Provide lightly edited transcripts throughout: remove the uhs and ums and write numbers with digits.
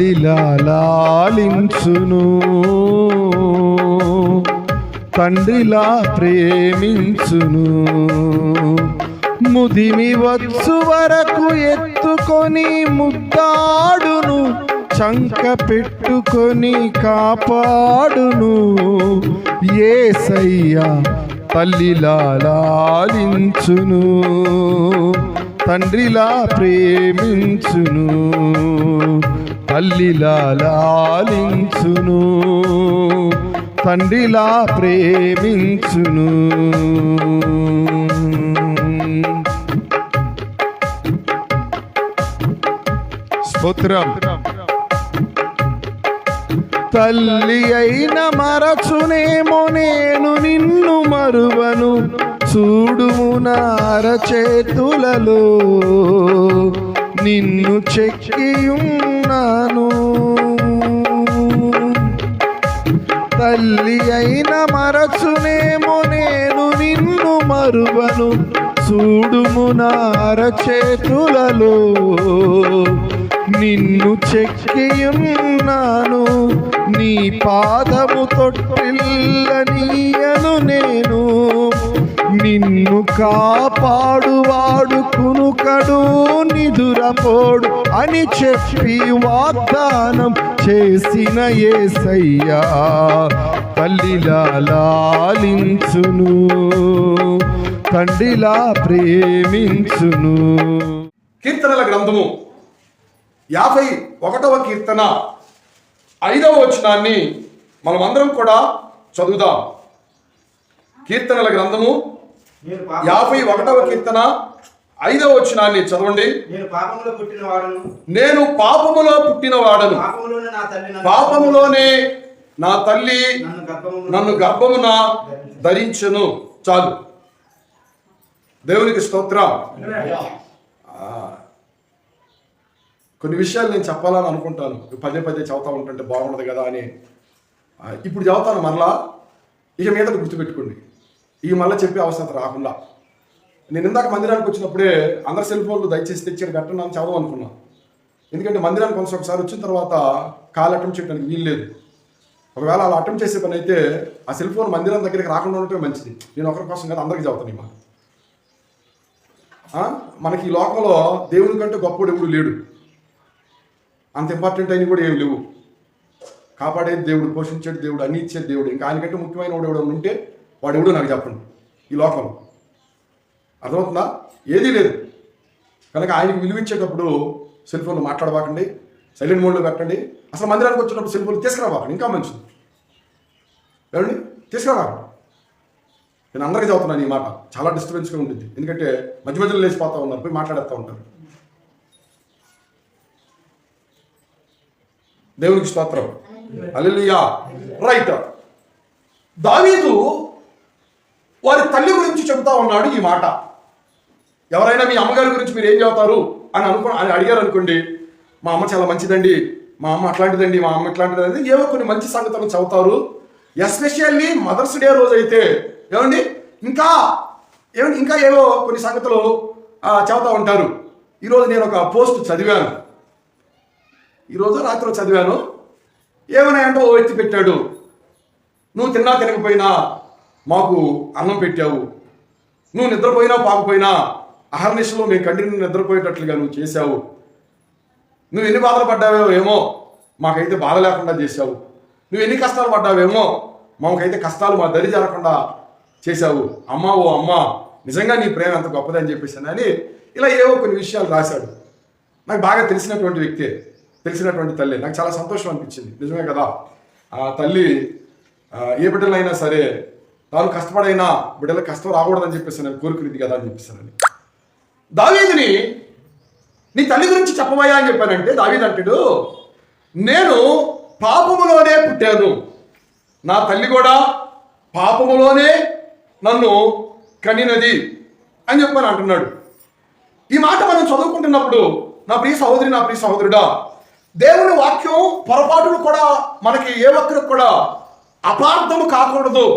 తల్లిలా లాలించును, తండ్రిలా ప్రేమించును. ముదిమి వచ్చు వరకు ఎత్తుకొని ముద్దాడును, చంక పెట్టుకొని కాపాడును. యేసయ్యా తల్లిలా లాలించును, తండ్రిలా ప్రేమించును. తల్లిలా లాలించును, తండ్రిలా ప్రేమించును. స్తోత్రం. తల్లి అయిన మరచునేమో నేను నిన్ను మరువను, చూడుము నా అరచేతులలో నిన్ను చెక్కియున్నాను. తల్లి అయిన మరచునేమో నేను నిన్ను మరువను, చూడుము నా అరచేతులలో నిన్ను చెక్కియున్నాను. నీ పాదము తొట్టిల్లనీయను నేను, నిన్ను కాపాడువాడు కునుకడు నిదురపోడు అని చెప్పి వాగ్దానం చేసిన యేసయ్యా తల్లిలా లాలించును, తండ్రిలా ప్రేమించును. కీర్తనల గ్రంథము 51వ కీర్తన 5వ వచనాన్ని మనమందరం కూడా చదువుదాం. కీర్తనల గ్రంథము 51వ కీర్తన 5వ వచనాన్ని చదవండి. నేను పాపములో పుట్టినవాడను, పాపములోనే నా తల్లి నన్ను గర్భమున ధరించెను. చాలు. దేవునికి స్తోత్రం. కొన్ని విషయాలు నేను చెప్పాలని అనుకుంటాను, పదే పదే చదువుతా ఉంటుంటే బాగుండదు కదా అని. ఇప్పుడు చదువుతాను మరలా, ఇక మీద గుర్తుపెట్టుకోండి. ఇక మళ్ళీ చెప్పే అవసరం రాకుండా. నేను ఇందాక మందిరానికి వచ్చినప్పుడే అందరు సెల్ ఫోన్లు దయచేసి తెచ్చారు పెట్టండి అని చదవం అనుకున్నాను. ఎందుకంటే మందిరానికి కొంచెం ఒకసారి వచ్చిన తర్వాత కాల్ అటెంప్ట్ చేయడానికి వీలు లేదు. ఒకవేళ అలా అటెంప్ట్ చేసే పని అయితే ఆ సెల్ ఫోన్ మందిరం దగ్గరికి రాకుండా ఉండటమే మంచిది. నేను ఒకరి కోసం కదా అందరికీ చదువుతాను. ఇమ్మా మనకి ఈ లోకంలో దేవుని కంటే గొప్పడు ఎవడు లేడు, అంత ఇంపార్టెంట్ అయినవి కూడా ఏమి లేవు. కాపాడేది దేవుడు, పోషించేది దేవుడు, అన్ని ఇచ్చేది దేవుడు. ఇంకా ఆయనకంటే ముఖ్యమైన వాడు ఎవడు ఉంటే వాడు ఎవడో నాకు చెప్పండి ఈ లోకంలో. అర్థమవుతుందా? ఏదీ లేదు. కనుక ఆయనకి విలువిచ్చేటప్పుడు సెల్ ఫోన్లు మాట్లాడబాకండి, సైలెంట్ మోడ్లో పెట్టండి. అసలు మందిరానికి వచ్చినప్పుడు సెల్ ఫోన్లు తీసుకురాబాకండి, ఇంకా మంచిది. ఏమండి, తీసుకురాబాకండి. నేను అందరికీ చదువుతున్నాను ఈ మాట. చాలా డిస్టర్బెన్స్గా ఉంటుంది, ఎందుకంటే మధ్య మధ్యలో లేచిపోతూ ఉన్నారు, పోయి మాట్లాడేస్తూ ఉంటారు. దేవునికి స్తోత్రం. హల్లెలూయా. రైట్. దావీదు వారి తల్లి గురించి చెబుతా ఉన్నాడు ఈ మాట. ఎవరైనా మీ అమ్మగారి గురించి మీరు ఏం చెబుతారు అని అడిగారు అనుకోండి, మా అమ్మ చాలా మంచిదండి, మా అమ్మ అట్లాంటిదండి, మా అమ్మ ఇట్లాంటిదండి, ఏవో కొన్ని మంచి సంగతులు చదువుతారు. ఎస్పెషల్లీ మదర్స్ డే రోజు అయితే ఏమండి ఇంకా ఏవో కొన్ని సంగతులు చెబుతూ ఉంటారు. ఈరోజు నేను ఒక పోస్ట్ చదివాను, ఈరోజు రాత్రి చదివాను. ఏమన్నాయంటే ఓ ఎత్తి పెట్టాడు, నువ్వు తిన్నా తినకపోయినా మాకు అన్నం పెట్టావు, నువ్వు నిద్రపోయినా పాకపోయినా అహర్నిశలో మేము కంటిన్యూ నిద్రపోయేటట్లుగా నువ్వు చేశావు, నువ్వు ఎన్ని బాధలు పడ్డావో ఏమో మాకైతే బాధ లేకుండా చేశావు, నువ్వు ఎన్ని కష్టాలు పడ్డావేమో మాకైతే కష్టాలు మా దరి జరగకుండా చేశావు, అమ్మ ఓ అమ్మ నిజంగా నీ ప్రేమ ఎంత గొప్పదని చెప్పేసాను అని ఇలా ఏవో కొన్ని విషయాలు రాశాడు. నాకు బాగా తెలిసినటువంటి వ్యక్తే, తెలిసినటువంటి తల్లి. నాకు చాలా సంతోషం అనిపించింది. నిజమే కదా, ఆ తల్లి ఏ బిడ్డలైనా సరే తాను కష్టపడైనా బిడ్డలకు కష్టం రాకూడదని చెప్పేసి నేను కోరుకునేది కదా అని చెప్పేసానని. దావీదుని నీ తల్లి గురించి చెప్పబోయా అని చెప్పానంటే దావీదు అంటాడు, నేను పాపములోనే పుట్టాను, నా తల్లి కూడా పాపములోనే నన్ను కనినది అని చెప్పని అంటున్నాడు. ఈ మాట మనం చదువుకుంటున్నప్పుడు నా ప్రియ సహోదరి, నా ప్రియ సహోదరుడా, దేవుని వాక్యం పొరపాటును కూడా మనకి ఏ ఒక్కరికి కూడా అపార్థము కాకూడదు.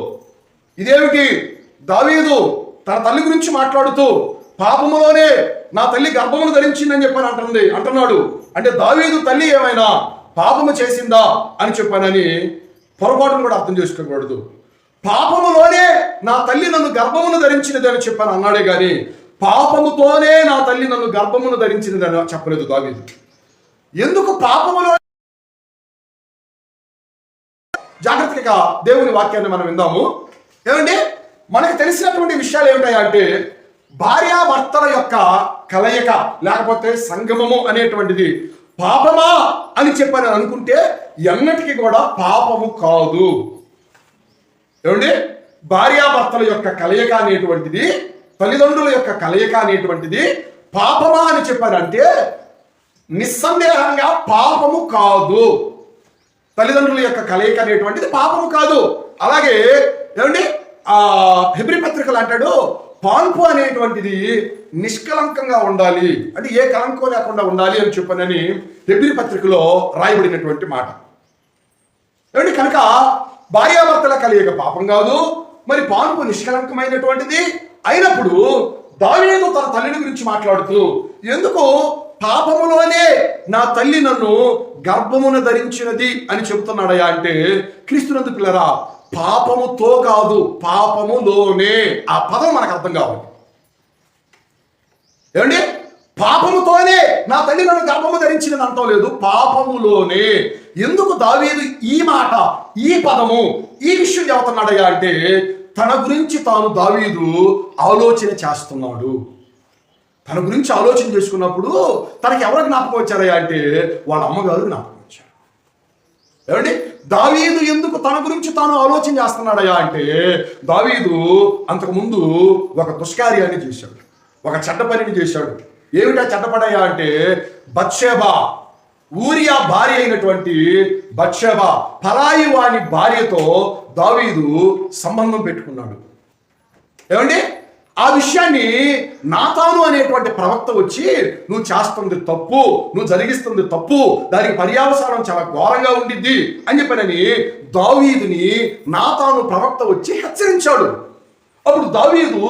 ఇదేమిటి, దావీదు తన తల్లి గురించి మాట్లాడుతూ పాపములోనే నా తల్లి గర్భమును ధరించిందని చెప్పని అంటున్నాడు. అంటే దావీదు తల్లి ఏమైనా పాపము చేసిందా అని చెప్పానని పొరపాటును కూడా అర్థం చేసుకోకూడదు. పాపములోనే నా తల్లి నన్ను గర్భమును ధరించినది అని చెప్పాను అన్నాడే గాని పాపముతోనే నా తల్లి నన్ను గర్భమును ధరించినది అని చెప్పలేదు దావీదు. ఎందుకు పాపములో? జాగ్రత్తగా దేవుని వాక్యాన్ని మనం విందాము. ఏమండి, మనకు తెలిసినటువంటి విషయాలు ఏమిటాయంటే భార్యాభర్తల యొక్క కలయిక లేకపోతే సంగమము అనేటువంటిది పాపమా అని చెప్పని అనుకుంటే ఎన్నటికీ కూడా పాపము కాదు. ఏమండి, భార్యాభర్తల యొక్క కలయిక అనేటువంటిది, తల్లిదండ్రుల యొక్క కలయిక అనేటువంటిది పాపమా అని చెప్పారంటే నిస్సందేహంగా పాపము కాదు. తల్లిదండ్రుల యొక్క కలయిక అనేటువంటిది పాపము కాదు. అలాగే ఏమండి, హెబ్రీ పత్రికలు అంటాడు పాన్పు అనేటువంటిది నిష్కలంకంగా ఉండాలి, అంటే ఏ కలంకం లేకుండా ఉండాలి అని చెప్పనని హెబ్రీ పత్రికలో రాయబడినటువంటి మాట. ఏమండి, కనుక భార్యాభర్తల కలయిక పాపం కాదు, మరి పాన్పు నిష్కలంకమైనటువంటిది అయినప్పుడు దావీదు తన తల్లిని గురించి మాట్లాడుతూ ఎందుకు పాపములోనే నా తల్లి నన్ను గర్భమును ధరించినది అని చెబుతున్నాడయా అంటే క్రీస్తునందు పిల్లరా, పాపముతో కాదు, పాపములోనే. ఆ పదం మనకు అర్థం కావాలి. ఏమండి, పాపముతోనే నా తల్లి నన్ను గర్భము ధరించినది అంటాం లేదు, పాపములోనే. ఎందుకు దావీదు ఈ మాట, ఈ పదము, ఈ విషయం చెబుతున్నాడయ్యా అంటే తన గురించి తాను దావీదు ఆలోచన చేస్తున్నాడు. తన గురించి ఆలోచన చేసుకున్నప్పుడు తనకి ఎవరు జ్ఞాపకం వచ్చారయ్యా అంటే వాళ్ళ అమ్మగారు జ్ఞాపకం వచ్చారు. ఏమండి, దావీదు ఎందుకు తన గురించి తాను ఆలోచన చేస్తున్నాడయ్యా అంటే దావీదు అంతకుముందు ఒక దుష్కార్యాన్ని చేశాడు, ఒక చెడ్డ పనిని చేశాడు. ఏమిటా చెడ్డపడయ్యా అంటే బత్షెబా, ఊరియా భార్య అయినటువంటి బత్షెబా పరాయి వాని భార్యతో దావీదు సంబంధం పెట్టుకున్నాడు. ఏమండి, ఆ విషయాన్ని నాతాను అనేటువంటి ప్రవక్త వచ్చి నువ్వు చేస్తుంది తప్పు, నువ్వు జరిగిస్తుంది తప్పు, దానికి పర్యావసానం చాలా ఘోరంగా ఉండిద్ది అని చెప్పనని దావీదుని నాతాను ప్రవక్త వచ్చి హెచ్చరించాడు. అప్పుడు దావీదు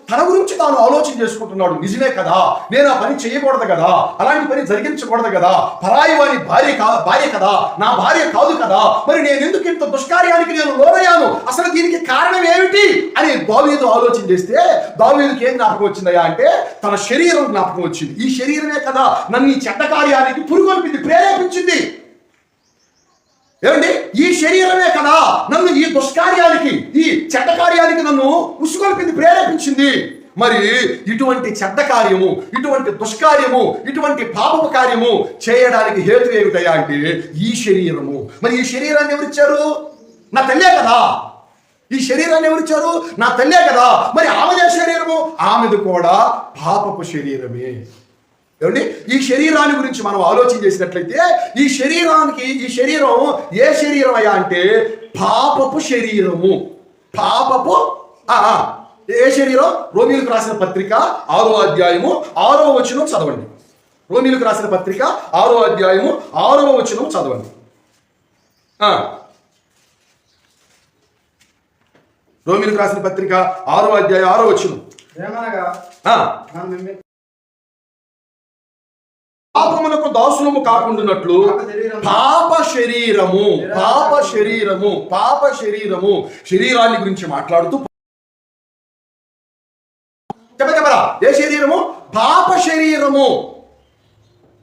తన గురించి తాను ఆలోచన చేసుకుంటున్నాడు. నిజమే కదా, నేను ఆ పని చేయకూడదు కదా, అలాంటి పని జరిగించకూడదు కదా, పరాయి వాని భార్య కదా, నా భార్య కాదు కదా, మరి నేను ఎందుకు ఇంత దుష్కార్యానికి నేను లోనయ్యాను, అసలు దీనికి కారణం ఏమిటి అని దావీదు ఆలోచన చేస్తే దావీదుకి ఏం జ్ఞాపకం వచ్చిందయ్యా అంటే తన శరీరం జ్ఞాపకం వచ్చింది. ఈ శరీరమే కదా నన్ను ఈ చెడ్డ కార్యానికి పురుగొల్పింది, ప్రేరేపించింది. ఏమండి, ఈ శరీరమే కదా నన్ను ఈ దుష్కార్యానికి, ఈ చెడ్డ కార్యానికి నన్ను ఉసుగొల్పింది, ప్రేరేపించింది. మరి ఇటువంటి చెడ్డ కార్యము, ఇటువంటి దుష్కార్యము, ఇటువంటి పాపపు కార్యము చేయడానికి హేతు ఏమిటయ్యా అంటే ఈ శరీరము. మరి ఈ శరీరాన్ని ఎవరిచ్చారు? నా తల్లే కదా. ఈ శరీరాన్ని ఎవరిచ్చారు? నా తల్లే కదా. మరి ఆమె శరీరము, ఆమెది కూడా పాపపు శరీరమే. ఏమండి, ఈ శరీరాన్ని గురించి మనం ఆలోచన చేసినట్లయితే ఈ శరీరం ఏ శరీరం అయ్యా అంటే పాపపు శరీరము. పాపపు ఏ శరీరం? రోమీయులకు రాసిన పత్రిక 6వ అధ్యాయము 6వ వచనం చదవండి. రోమీయులకు రాసిన పత్రిక 6వ అధ్యాయము 6వ వచనం చదవండి. రోమీయులకు రాసిన పత్రిక 6వ అధ్యాయం 6వ వచనం. పాపమునకు దాసులము కాకుండానట్లు పాప శరీరము శరీరాన్ని గురించి మాట్లాడుతూ చెప్పరా, ఏ శరీరము? పాప శరీరము.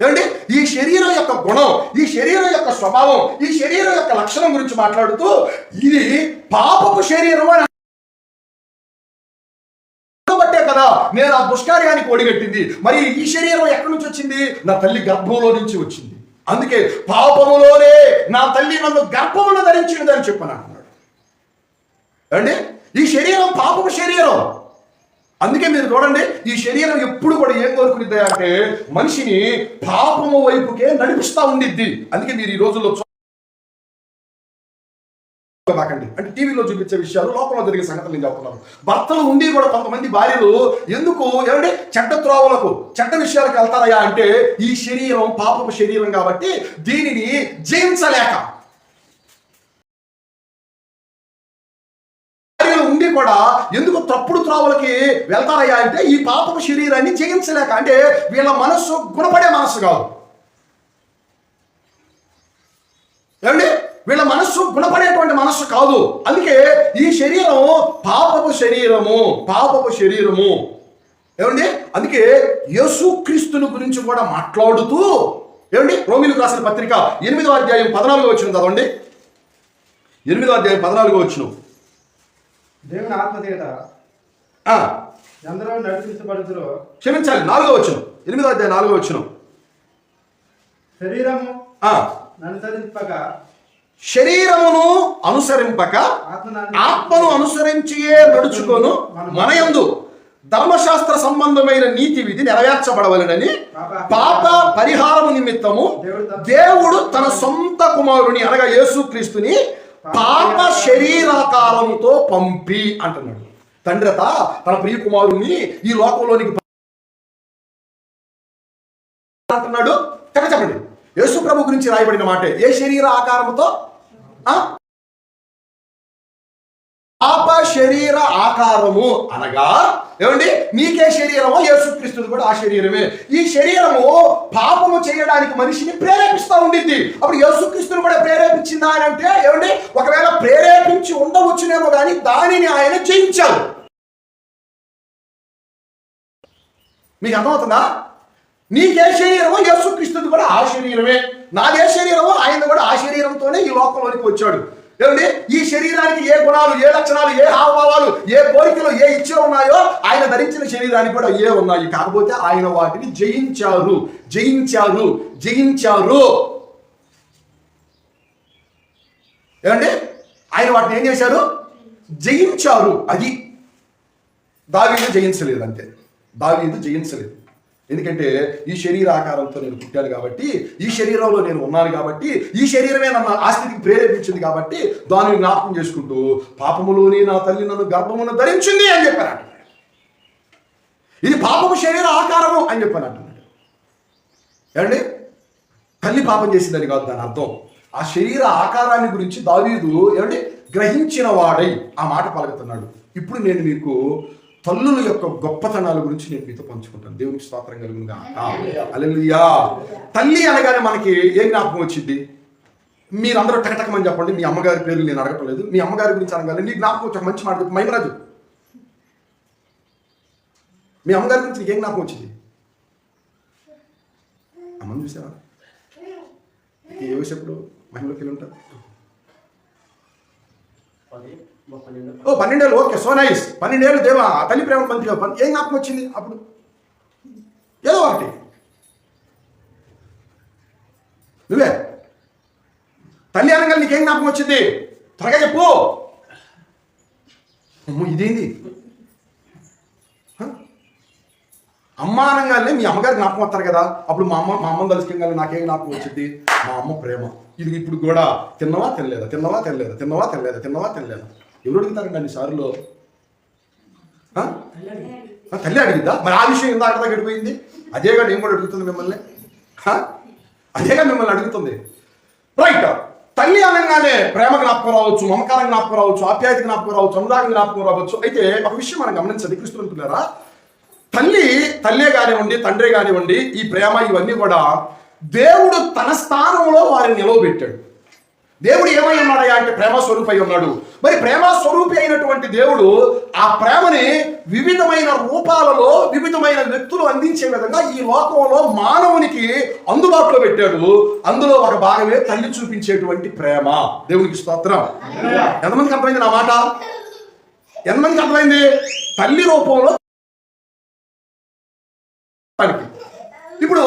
ఏమండి, ఈ శరీరం యొక్క గుణం, ఈ శరీరం యొక్క స్వభావం, ఈ శరీరం యొక్క లక్షణం గురించి మాట్లాడుతూ ఇది పాపపు శరీరం అని బట్టే కదా నేను ఆ దుష్కార్యానికి ఒడిగట్టింది. మరి ఈ శరీరం ఎక్కడి నుంచి వచ్చింది? నా తల్లి గర్భంలో నుంచి వచ్చింది. అందుకే పాపములోనే నా తల్లి నన్ను గర్భమును ధరించినది అని చెప్పని అంటున్నాడు. అండి, ఈ శరీరం పాపపు శరీరం. అందుకే మీరు చూడండి, ఈ శరీరం ఎప్పుడు కూడా ఏం కోరుకునిద్ది అంటే మనిషిని పాపము వైపుకే నడిపిస్తా ఉండిద్ది. అందుకే మీరు ఈ రోజుల్లో అంటే టీవీలో చూపించే విషయాలు లోకంలో జరిగే సంగతులు నేను చెప్తున్నాను. భర్తలు ఉండి కూడా కొంతమంది భార్యలు ఎందుకు ఏమంటే చెడ్డ త్రోవలకు, చెడ్డ విషయాలకు వెళ్తారయ్యా అంటే ఈ శరీరం పాపపు శరీరం కాబట్టి దీనిని జయించలేక భార్యలు ఉండి కూడా ఎందుకు తప్పుడు త్రోవలకి వెళ్తారయ్యా అంటే ఈ పాపపు శరీరాన్ని జయించలేక. అంటే వీళ్ళ మనస్సు గుణపడే మనస్సు కాదు. వీళ్ళ మనస్సు గుణపడేటువంటి మనస్సు కాదు. అందుకే ఈ శరీరం పాపపు శరీరము. ఏమండి? అందుకే యేసుక్రీస్తుని గురించి కూడా మాట్లాడుతూ ఏమండి రోమీయులకు రాసిన పత్రిక 8వ అధ్యాయం 14వ వచనం చదవండి. 8వ అధ్యాయం 14వ వచనం. దేవుని ఆత్మచేత ఎందరో నడిపించబడుతురో, క్షమించాలి 4వ వచనం, 8వ అధ్యాయం 4వ వచనం. శరీరమును అనుసరింపక ఆత్మను అనుసరించియే నడుచుకొను మనయందు ధర్మశాస్త్ర సంబంధమైన నీతి విధి నెరవేర్చబడవలెనని పాప పరిహారము నిమిత్తము దేవుడు తన సొంత కుమారుని అనగా యేసుక్రీస్తుని పాప శరీరాకారముతో పంపి అంటున్నాడు. తండ్రత తన ప్రియ కుమారుణ్ణి ఈ లోకంలోనికి అంటున్నాడు. చెప్పండి, యేసు ప్రభు గురించి రాయబడిన మాట ఏ శరీర ఆకారముతో? పాప శరీర ఆకారము అనగా ఏమండి, నీకే శరీరమో యేసుక్రీస్తుది కూడా ఆ శరీరమే. ఈ శరీరము పాపము చేయడానికి మనిషిని ప్రేరేపిస్తూ ఉండిద్ది. అప్పుడు యేసుక్రీస్తుని కూడా ప్రేరేపించిందా అని అంటే ఏమండి, ఒకవేళ ప్రేరేపించి ఉండవచ్చునేమో కానీ దానిని ఆయన జయించారు. మీకు అర్థమవుతుందా? నీకే శరీరమో యేసుక్రీస్తుది కూడా ఆ శరీరమే, నాదే శరీరమో ఆయన కూడా ఆ శరీరంతోనే ఈ లోకంలోనికి వచ్చాడు. ఏమండి, ఈ శరీరానికి ఏ గుణాలు, ఏ లక్షణాలు, ఏ హావభావాలు, ఏ కోరికలు, ఏ ఇచ్చలు ఉన్నాయో ఆయన ధరించిన శరీరానికి కూడా ఏ ఉన్నాయి. కాకపోతే ఆయన వాటిని జయించారు. ఏమండి, ఆయన వాటిని ఏం చేశారు? జయించారు. అది దావీదు జయించలేదు. అంతే, దావీదు జయించలేదు. ఎందుకంటే ఈ శరీర ఆకారంతో నేను పుట్టాను కాబట్టి, ఈ శరీరంలో నేను ఉన్నాను కాబట్టి, ఈ శరీరమే నన్ను ఆ స్థితికి ప్రేరేపించింది కాబట్టి దానిని జ్ఞాపకం చేసుకుంటూ పాపములోనే నా తల్లి నన్ను గర్భమును ధరించింది అని చెప్పాను అంటున్నాడు. ఇది పాపము శరీర ఆకారము అని చెప్పాను అంటున్నాడు. ఏమండి, తల్లి పాపం చేసిందని కాదు దాని అర్థం. ఆ శరీర ఆకారాన్ని గురించి దావీదు ఏమండి గ్రహించిన వాడై ఆ మాట పలుకుతున్నాడు. ఇప్పుడు నేను మీకు తల్లుల యొక్క గొప్పతనాల గురించి నేను మీతో పంచుకుంటాను. దేవునికి స్తోత్రం కలుగునుగా. హల్లెలూయా. తల్లి అనగానే మనకి ఏం జ్ఞాపకం వచ్చింది? మీరందరూ టకటకమని చెప్పండి. మీ అమ్మగారి పేర్లు నేను అడగట్లేదు. మీ అమ్మగారి గురించి అనగానే నీ జ్ఞాపకం వచ్చి ఒక మంచి మాట మైమరాజు, మీ అమ్మగారి గురించి నీకేం జ్ఞాపకం వచ్చింది? అమ్మని చూసావా? ఏ వయసు ఎప్పుడు మహిళలోకి వెళ్ళి ఉంటారు? 12 ఏళ్ళు. Okay, so nice. 12 ఏళ్ళు దేవా తల్లి ప్రేమ మంత్రిగా ఏం జ్ఞాపకం వచ్చింది అప్పుడు? ఏదో ఒకటి నువ్వే తల్లి అనగా నీకేం జ్ఞాపకం వచ్చింది? త్వరగా చెప్పు. ఇదేంది అమ్మ అనగానే మీ అమ్మగారు జ్ఞాపకం వస్తారు కదా. అప్పుడు మా అమ్మని తలుచుకోగానే నాకేం జ్ఞాపకం వచ్చింది? మా అమ్మ ప్రేమ. ఇది ఇప్పుడు కూడా తిన్నవా తినలేదా ఎవరు అడుగుతారండి అన్నిసార్లు? తల్లి అడిగిద్దా? మరి ఆ విషయం ఇందాక గడిపోయింది. అదేగా నేను కూడా అడుగుతుంది మిమ్మల్ని. అడుగుతుంది. రైట్. తల్లి అనగానే ప్రేమ జ్ఞాపకం రావచ్చు, మమకారం జ్ఞాపకం రావచ్చు, ఆప్యాయత జ్ఞాపకం రావచ్చు, అనురాగం జ్ఞాపకం రావచ్చు. అయితే ఒక విషయం మనం గమనించండి క్రీస్తునుకున్నారా, తల్లే కానివ్వండి, తండ్రే కానివ్వండి, ఈ ప్రేమ ఇవన్నీ కూడా దేవుడు తన స్థానంలో వారిని నిలవబెట్టాడు. దేవుడు ఏమై ఉన్నాడయ్యా అంటే ప్రేమ స్వరూపై ఉన్నాడు. మరి ప్రేమ స్వరూపి అయినటువంటి దేవుడు ఆ ప్రేమని వివిధమైన రూపాలలో వివిధమైన వ్యక్తులు అందించే విధంగా ఈ లోకంలో మానవునికి అందుబాటులో పెట్టాడు. అందులో ఒక భాగమే తల్లి చూపించేటువంటి ప్రేమ. దేవునికి స్తోత్రం. ఎంతమందికి అర్థమైంది నా మాట? ఎంతమందికి అర్థమైంది? తల్లి రూపంలో. ఇప్పుడు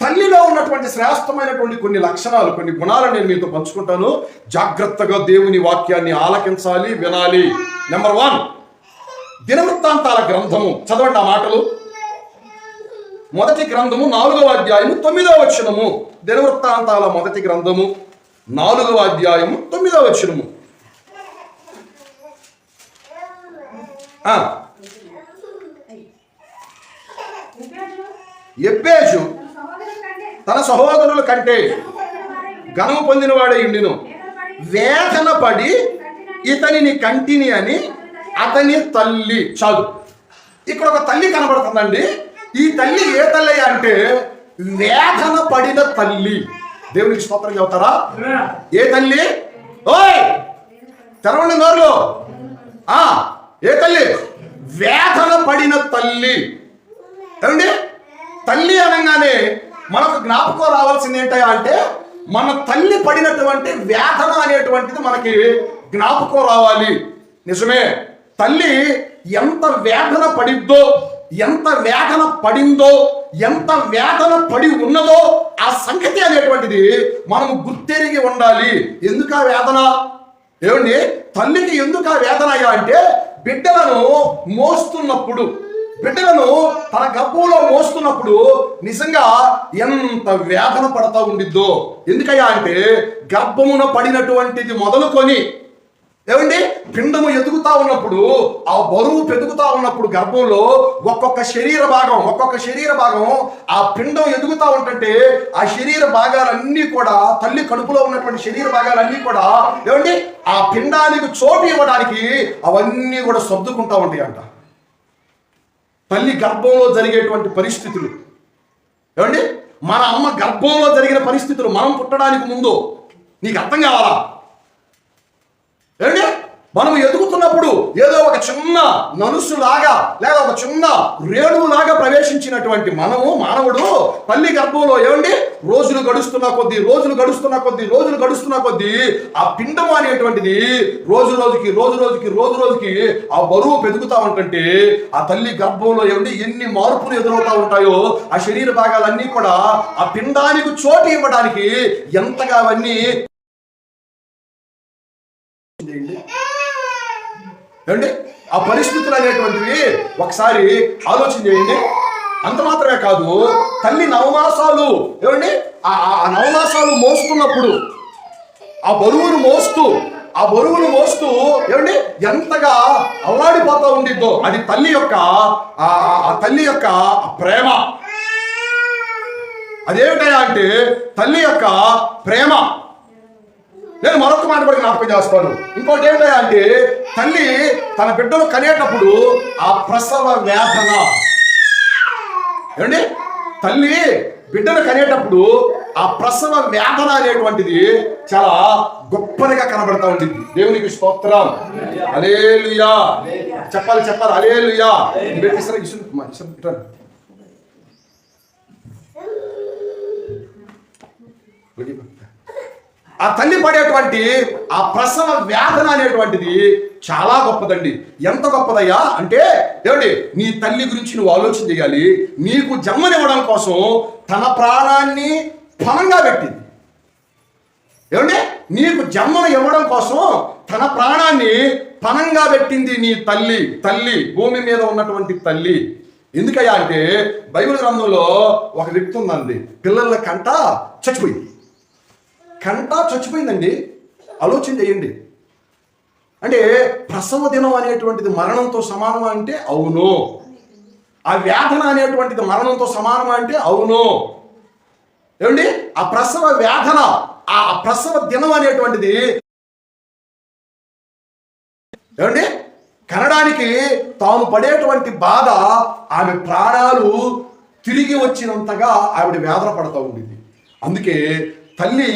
తల్లిలో ఉన్నటువంటి శ్రేష్టమైనటువంటి కొన్ని లక్షణాలు, కొన్ని గుణాలను నేను మీతో పంచుకుంటాను. జాగ్రత్తగా దేవుని వాక్యాన్ని ఆలకించాలి, వినాలి. నెంబర్ 1, దినవృత్తాంతాల గ్రంథము చదవండి ఆ మాటలు. మొదటి గ్రంథము 4వ అధ్యాయము 9వ వచనము. దినవృత్తాంతాల మొదటి గ్రంథము 4వ అధ్యాయము 9వ వచనము. ఎబ్బేజు తన సహోదరుల కంటే ఘనము పొందినవాడై ఉండిను, వేదన పడి ఇతనిని కంటిని అని అతని తల్లి. చాలు, ఇక్కడ ఒక తల్లి కనబడుతుందండి. ఈ తల్లి ఏ తల్లి అంటే వేదన పడిన తల్లి. దేవునికి స్తోత్రం చెబుతారా? ఏ తల్లి? ఓయ్ తెరవండి నోర్లు. ఏ తల్లి? వేదన పడిన తల్లి. ఏమండి? తల్లి అనగానే మనకు జ్ఞాపకం రావాల్సింది ఏంటయ్యా అంటే, మన తల్లి పడినటువంటి వేదన అనేటువంటిది మనకి జ్ఞాపకం రావాలి. నిజమే, తల్లి ఎంత వేదన పడిద్దో, ఎంత వేదన పడిందో, ఎంత వేదన పడి ఉన్నదో ఆ సంగతి అనేటువంటిది మనం గుర్తెరిగి ఉండాలి. ఎందుకు ఆ వేదన? ఏమండి, తల్లికి ఎందుకు ఆ వేదన అయ్యా అంటే, బిడ్డలను మోస్తున్నప్పుడు, బిడ్డలను తన గర్భంలో మోస్తున్నప్పుడు నిజంగా ఎంత వేదన పడతా ఉండిద్దో. ఎందుకయ్యా అంటే, గర్భమున పడినటువంటిది మొదలుకొని ఏమండి పిండము ఎదుగుతా ఉన్నప్పుడు, ఆ బరువు పెరుగుతా ఉన్నప్పుడు గర్భంలో ఒక్కొక్క శరీర భాగం ఆ పిండం ఎదుగుతా ఉంటుంటే ఆ శరీర భాగాలన్నీ కూడా, తల్లి కడుపులో ఉన్నటువంటి శరీర భాగాలన్నీ కూడా ఏమండి ఆ పిండానికి చోటు ఇవ్వడానికి అవన్నీ కూడా సర్దుకుంటా ఉంటాయి అంట. తల్లి గర్భంలో జరిగేటువంటి పరిస్థితులు ఏమండి, మన అమ్మ గర్భంలో జరిగిన పరిస్థితులు మనం పుట్టడానికి ముందు నీకు అర్థం కావాలా? ఏమండి, మనం ఎదుగుతున్నప్పుడు ఏదో ఒక చిన్న నలుసులాగా లేదా ఒక చిన్న రేణువులాగా ప్రవేశించినటువంటి మానవుడు తల్లి గర్భంలో ఏమండి రోజులు గడుస్తున్న కొద్దీ ఆ పిండం అనేటువంటిది రోజు రోజుకి ఆ బరువు పెరుగుతా ఉంటుంటే ఆ తల్లి గర్భంలో ఏమండి ఎన్ని మార్పులు ఎదురవుతా ఉంటాయో, ఆ శరీర భాగాలన్నీ కూడా ఆ పిండానికి చోటు ఇవ్వడానికి ఎంతగా అవన్నీ ఏమండి ఆ పరిస్థితులు అనేటువంటివి ఒకసారి ఆలోచన చేయండి. అంత మాత్రమే కాదు, తల్లి నవమాసాలు ఏమండి ఆ నవమాసాలు మోస్తున్నప్పుడు ఆ బరువును మోస్తూ ఏమండి ఎంతగా అల్లాడిపోతా ఉండిద్దో అది తల్లి యొక్క ప్రేమ. అదేమిటయా అంటే తల్లి యొక్క ప్రేమ. నేను మరొక మాట కూడా జ్ఞాపకం చేస్తాను. ఇంకోటి ఏంటంటే అంటే, తల్లి తన బిడ్డను కనేటప్పుడు ఆ ప్రసవ వేదన ఏమండి, తల్లి బిడ్డను కనేటప్పుడు ఆ ప్రసవ వేదన అనేటువంటిది చాలా గొప్పదిగా కనబడతా ఉంటుంది. దేవునికి స్తోత్రం, హల్లెలూయా. చెప్పాలి హల్లెలూయా. ఆ తల్లి పడేటువంటి ఆ ప్రసవ వేదన అనేటువంటిది చాలా గొప్పదండి. ఎంత గొప్పదయ్యా అంటే, ఏమండి నీ తల్లి గురించి నువ్వు ఆలోచన చేయాలి. నీకు జన్మనివ్వడం కోసం తన ప్రాణాన్ని పణంగా పెట్టింది. ఏమండి నీకు జన్మను ఇవ్వడం కోసం తన ప్రాణాన్ని పణంగా పెట్టింది నీ తల్లి, భూమి మీద ఉన్నటువంటి తల్లి. ఎందుకయ్యా అంటే, బైబిల్ గ్రంథంలో ఒక వ్యక్తి ఉందండి, పిల్లల కంట చచ్చిపోయిందండి. ఆలోచన చేయండి. అంటే ప్రసవ దినం అనేటువంటిది మరణంతో సమానమా అంటే అవును. ఆ వేదన అనేటువంటిది మరణంతో సమానమా అంటే అవును. ఏమండి ఆ ప్రసవ వేదన, ఆ ప్రసవ దినం అనేటువంటిది ఏమండి కనడానికి తాను పడేటువంటి బాధ, ఆమె ప్రాణాలు తిరిగి వచ్చినంతగా ఆవిడ వేదన పడుతూ ఉండింది. అందుకే తల్లి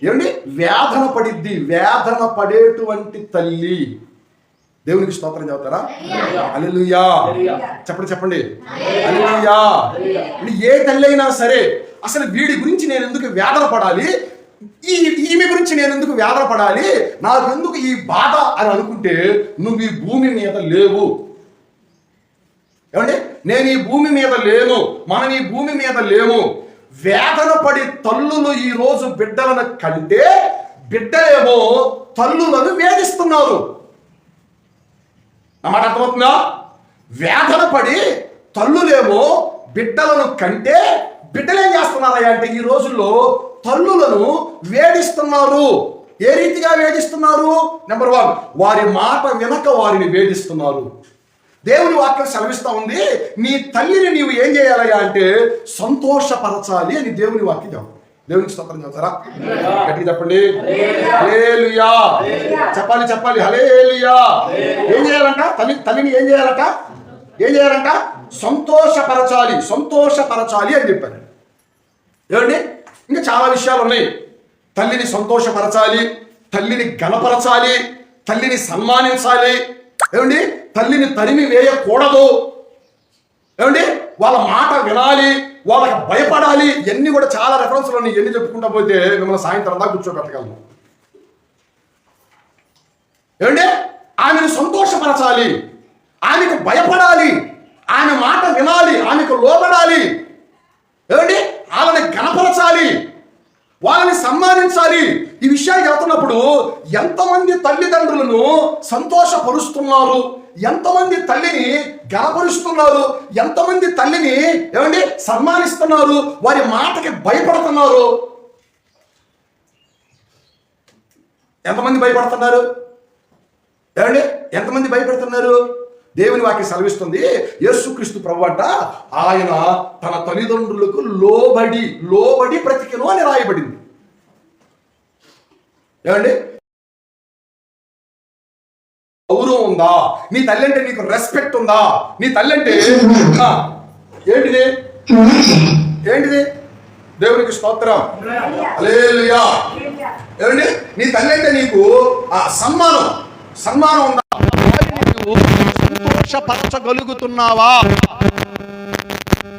ఏమండి వేదన పడేటువంటి తల్లి. దేవునికి స్తోత్రం చెబుతారా? హల్లెలూయా. చెప్పండి హల్లెలూయా. ఏ తల్లి అయినా సరే అసలు వీడి గురించి నేను ఎందుకు వేదన పడాలి, ఈమె గురించి నేను ఎందుకు వేదన పడాలి, నాకు ఎందుకు ఈ బాధ అని అనుకుంటే నువ్వు ఈ భూమి మీద లేవు. ఏమండి నేను ఈ భూమి మీద లేను, మనం ఈ భూమి మీద లేము. వేదన పడి తల్లులు ఈ రోజు బిడ్డలను కంటే బిడ్డలేమో తల్లులను వేధిస్తున్నారు. అన్నమాట అర్థమవుతుందా? వేదన పడి తల్లులేమో బిడ్డలను కంటే బిడ్డలేం చేస్తున్నారయ్యా అంటే ఈ రోజుల్లో తల్లులను వేధిస్తున్నారు. ఏ రీతిగా వేధిస్తున్నారు? నెంబర్ 1, వారి మాట వినక వారిని వేధిస్తున్నారు. దేవుని వాక్యం సెలవిస్తా ఉంది, నీ తల్లిని నీవు ఏం చేయాలయ్యా అంటే సంతోషపరచాలి అని దేవుని వాక్యం చెప్తారు. దేవునికి స్తోత్రం చెప్తారా? గట్టిగా చెప్పండి హల్లెలూయా. చెప్పాలి హల్లెలూయా. ఏం చేయాలంట? తల్లిని ఏం చేయాలంట? సంతోషపరచాలి అని చెప్పారు. ఏమండి ఇంకా చాలా విషయాలు ఉన్నాయి. తల్లిని సంతోషపరచాలి, తల్లిని గణపరచాలి, తల్లిని సన్మానించాలి. ఏమండి, తల్లిని తరిమి వేయకూడదు. ఏమండి, వాళ్ళ మాట వినాలి, వాళ్ళకి భయపడాలి. ఇవన్నీ కూడా చాలా రెఫరెన్స్లు ఉన్నాయి. ఎన్ని చెప్పుకుంటా పోతే మిమ్మల్ని సాయంత్రం దాకా కూర్చోబెట్టగలను. ఏమండి, ఆమెను సంతోషపరచాలి, ఆమెకు భయపడాలి, ఆమె మాట వినాలి, ఆమెకు లోబడాలి. ఏమండి, వాళ్ళని గణపరచాలి, వాళ్ళని సన్మానించాలి. ఈ విషయాలు చెబుతున్నప్పుడు ఎంతమంది తల్లిదండ్రులను సంతోషపరుస్తున్నారు, ఎంతమంది తల్లిని గణపరుస్తున్నారు, ఎంతమంది తల్లిని ఏమండి సన్మానిస్తున్నారు, వారి మాటకి భయపడుతున్నారు. ఎంతమంది భయపడుతున్నారు? ఏమండి, ఎంతమంది భయపడుతున్నారు? దేవుని వాక్యం సెలవిస్తుంది, యేసుక్రీస్తు ప్రభువట ఆయన తన తల్లిదండ్రులకు లోబడి బ్రతికెను అని రాయబడింది. ఏమండి, గౌరవం ఉందా? నీ తల్లి అంటే నీకు రెస్పెక్ట్ ఉందా? నీ తల్లి అంటే ఏంటిది? దేవునికి స్తోత్రం, హల్లెలూయా. ఏమండి, నీ తల్లి అంటే నీకు సన్మానం ఉందా? సంతోషపరచగలుగుతున్నావా?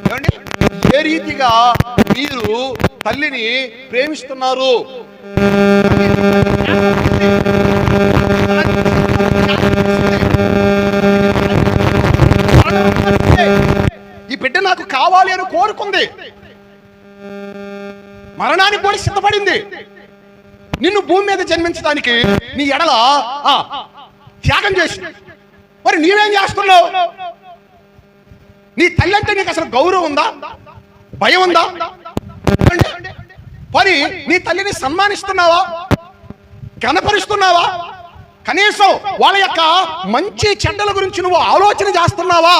ఏమండి, ఏ రీతిగా మీరు తల్లిని ప్రేమిస్తున్నారు? ఈ బిడ్డ నాకు కావాలి అని కోరుకుంది, మరణానికి కూడా సిద్ధపడింది. నిన్ను భూమి మీద జన్మించడానికి నీ ఎడల త్యాగం చేసి, మరి నీవేం చేస్తున్నావు? నీ తల్లి అంటే నీకు అసలు గౌరవం ఉందా? భయం ఉందా? మరి నీ తల్లిని సన్మానిస్తున్నావా? కనపరుస్తున్నావా? కనీసం వాళ్ళ యొక్క మంచి చెడ్డల గురించి నువ్వు ఆలోచన చేస్తున్నావా?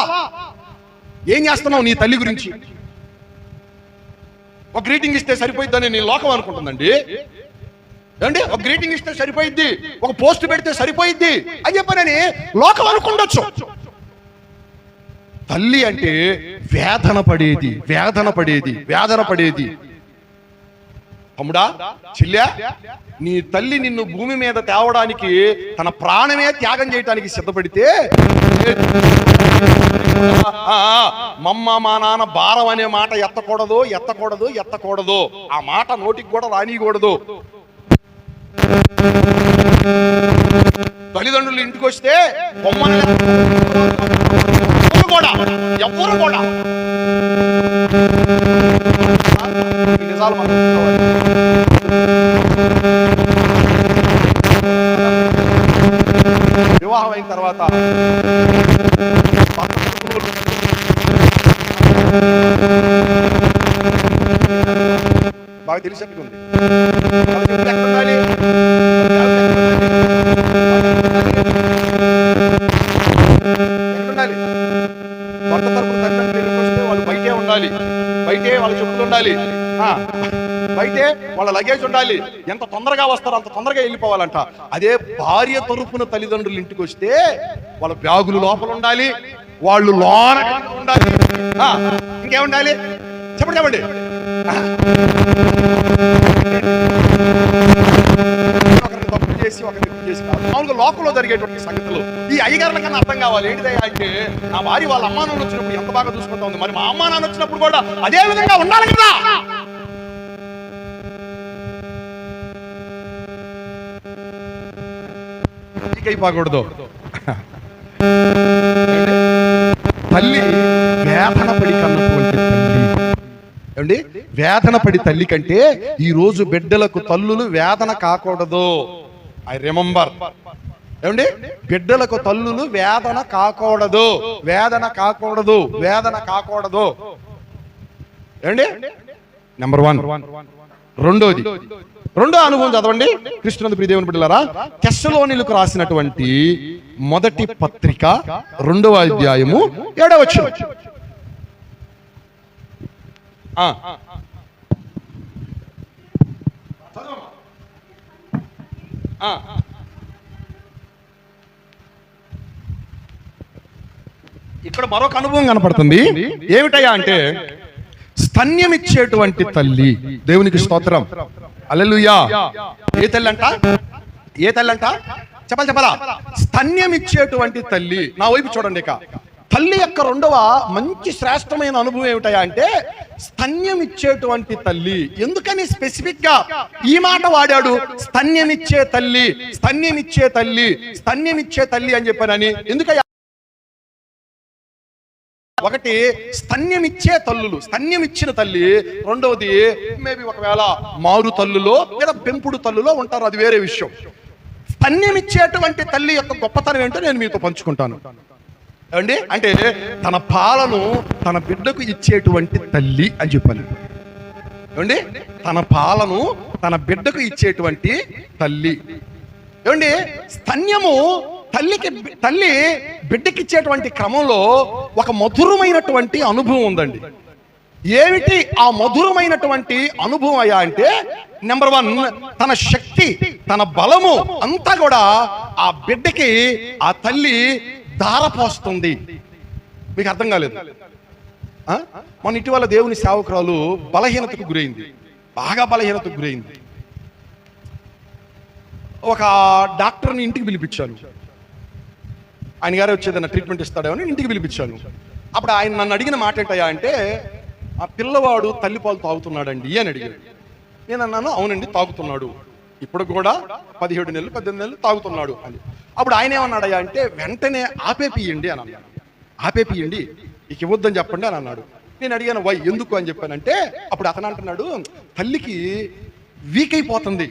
ఏం చేస్తున్నావు నీ తల్లి గురించి? ఒక గ్రీటింగ్ ఇస్తే సరిపోయిద్దని నీ లోకం అనుకుంటుందండి. ఏమండి, ఒక గ్రీటింగ్ ఇస్తే సరిపోయిద్ది, ఒక పోస్ట్ పెడితే సరిపోయిద్ది అని చెప్పనని లోకం అనుకుండొచ్చు. తల్లి అంటే వేదన పడేది. తమ్ముడా, చెల్లా, నీ తల్లి నిన్ను భూమి మీద తేవడానికి తన ప్రాణమే త్యాగం చేయడానికి సిద్ధపడితే, మమ్మ మా నాన్న భారం అనే మాట ఎత్తకూడదు. ఆ మాట నోటికి కూడా రానియకూడదు. తల్లిదండ్రులు ఇంటికి వస్తే ఎవ్వరు కూడా నిజాలు మనం వివాహం అయిన తర్వాత బాగా తెలిసినట్టుంది. భర్త తరపున తల్లిదండ్రులు వస్తే వాళ్ళు బయటే ఉండాలి, బయటే వాళ్ళ చెప్పులు ఉండాలి, బయటే వాళ్ళ లగేజ్ ఉండాలి. ఎంత తొందరగా వస్తారో అంత తొందరగా వెళ్ళిపోవాలంట. అదే భార్య తరపున తల్లిదండ్రులు ఇంటికి వస్తే వాళ్ళ బ్యాగులు లోపల ఉండాలి, వాళ్ళు లోన ఉండాలి. ఇంకేముండాలి చెప్పండి. ఒకరిని తప్పు చేసి మామూలుగా లోకంలో జరిగేటువంటి సంగతులు ఈ అయ్యగారుల కన్నా అర్థం కావాలి. ఏంటిదయ్యా అంటే, నా భార్య వాళ్ళ అమ్మా నాన్న వచ్చినప్పుడు ఎంత బాగా చూసుకుంటా ఉంది, మరి మా అమ్మా నాన్న వచ్చినప్పుడు కూడా అదే విధంగా ఉండాలి కదా. అయిపోకూడదు. తల్లి వేదన పడి కన్నటువంటి తల్లి, ఏమండి, వేదన పడి తల్లి కంటే ఈ రోజు బిడ్డలకు తల్లులు వేదన కాకూడదు. I remember. ఏమండి, బిడ్డలకు తల్లులు వేదన కాకూడదు. ఏమండి, నెంబర్ 1. రెండో అనుభవం చదవండి కృష్ణునందు ప్రియ దేవుని బిడ్డలారా. తెస్సలోనిలకు రాసినటువంటి మొదటి పత్రిక 2వ అధ్యాయము 7వ వచనం. ఇక్కడ మరొక అనుభవం కనపడుతుంది. ఏమిటయ్యా అంటే, స్తన్యమిచ్చేటువంటి తల్లి. దేవునికి స్తోత్రం, హల్లెలూయా. ఏ తల్లి అంట? ఏ తల్లి అంట? చెప్పాలా? స్తన్యం ఇచ్చేటువంటి తల్లి. నా వైపు చూడండి. ఇక తల్లి యొక్క రెండవ మంచి శ్రేష్టమైన అనుభవం ఏమిటయా అంటే స్తన్యం ఇచ్చేటువంటి తల్లి. ఎందుకని స్పెసిఫిక్ గా ఈ మాట వాడాడు? స్తన్యమిచ్చే తల్లి, స్తన్యమిచ్చే తల్లి, స్తన్యమిచ్చే తల్లి అని చెప్పానని. ఎందుకయ్యా? ఒకటి స్తన్యమిచ్చే తల్లులు, స్తన్యమిచ్చిన తల్లి. రెండవది మేబీ ఒకవేళ మారు తల్లులో లేదా పెంపుడు తల్లులో ఉంటారు, అది వేరే విషయం. స్తన్యమిచ్చేటువంటి తల్లి యొక్క గొప్పతనం ఏంటో నేను మీతో పంచుకుంటాను అండి. అంటే తన పాలను తన బిడ్డకు ఇచ్చేటువంటి తల్లి అని చెప్పాను ఏమండి. తన పాలను తన బిడ్డకు ఇచ్చేటువంటి తల్లి ఏమండి. స్తన్యము తల్లి బిడ్డకిచ్చేటువంటి క్రమంలో ఒక మధురమైనటువంటి అనుభవం ఉందండి. ఏమిటి ఆ మధురమైనటువంటి అనుభవం అయ్యా అంటే నెంబర్ 1, తన శక్తి, తన బలము అంతా కూడా ఆ బిడ్డకి ఆ తల్లి ధారపోస్తుంది. మీకు అర్థం కాలేదు? మన ఇటీవల దేవుని సేవకురాలు బలహీనతకు గురైంది, బాగా బలహీనతకు గురైంది. ఒక డాక్టర్ని ఇంటికి పిలిపించాను. ఆయన గారే వచ్చేదన్న ట్రీట్మెంట్ ఇస్తాడేమని ఇంటికి పిలిపించాను. అప్పుడు ఆయన నన్ను అడిగిన మాట ఏంటయ్యా అంటే, ఆ పిల్లవాడు తల్లిపాలు తాగుతున్నాడండి అని అడిగాడు. నేను అన్నాను, అవునండి తాగుతున్నాడు, ఇప్పుడు కూడా 17 నెలలు 18 నెలలు తాగుతున్నాడు అని. అప్పుడు ఆయన ఏమన్నాడయ్యా అంటే, వెంటనే ఆపేపియండి అని అన్నాడు. ఆపేపియండి, ఇక ఇవ్వద్దని చెప్పండి అని అన్నాడు. నేను అడిగాను, వై, ఎందుకు అని చెప్పానంటే, అప్పుడు అతను అంటున్నాడు, తల్లికి వీక్ అయిపోతుంది,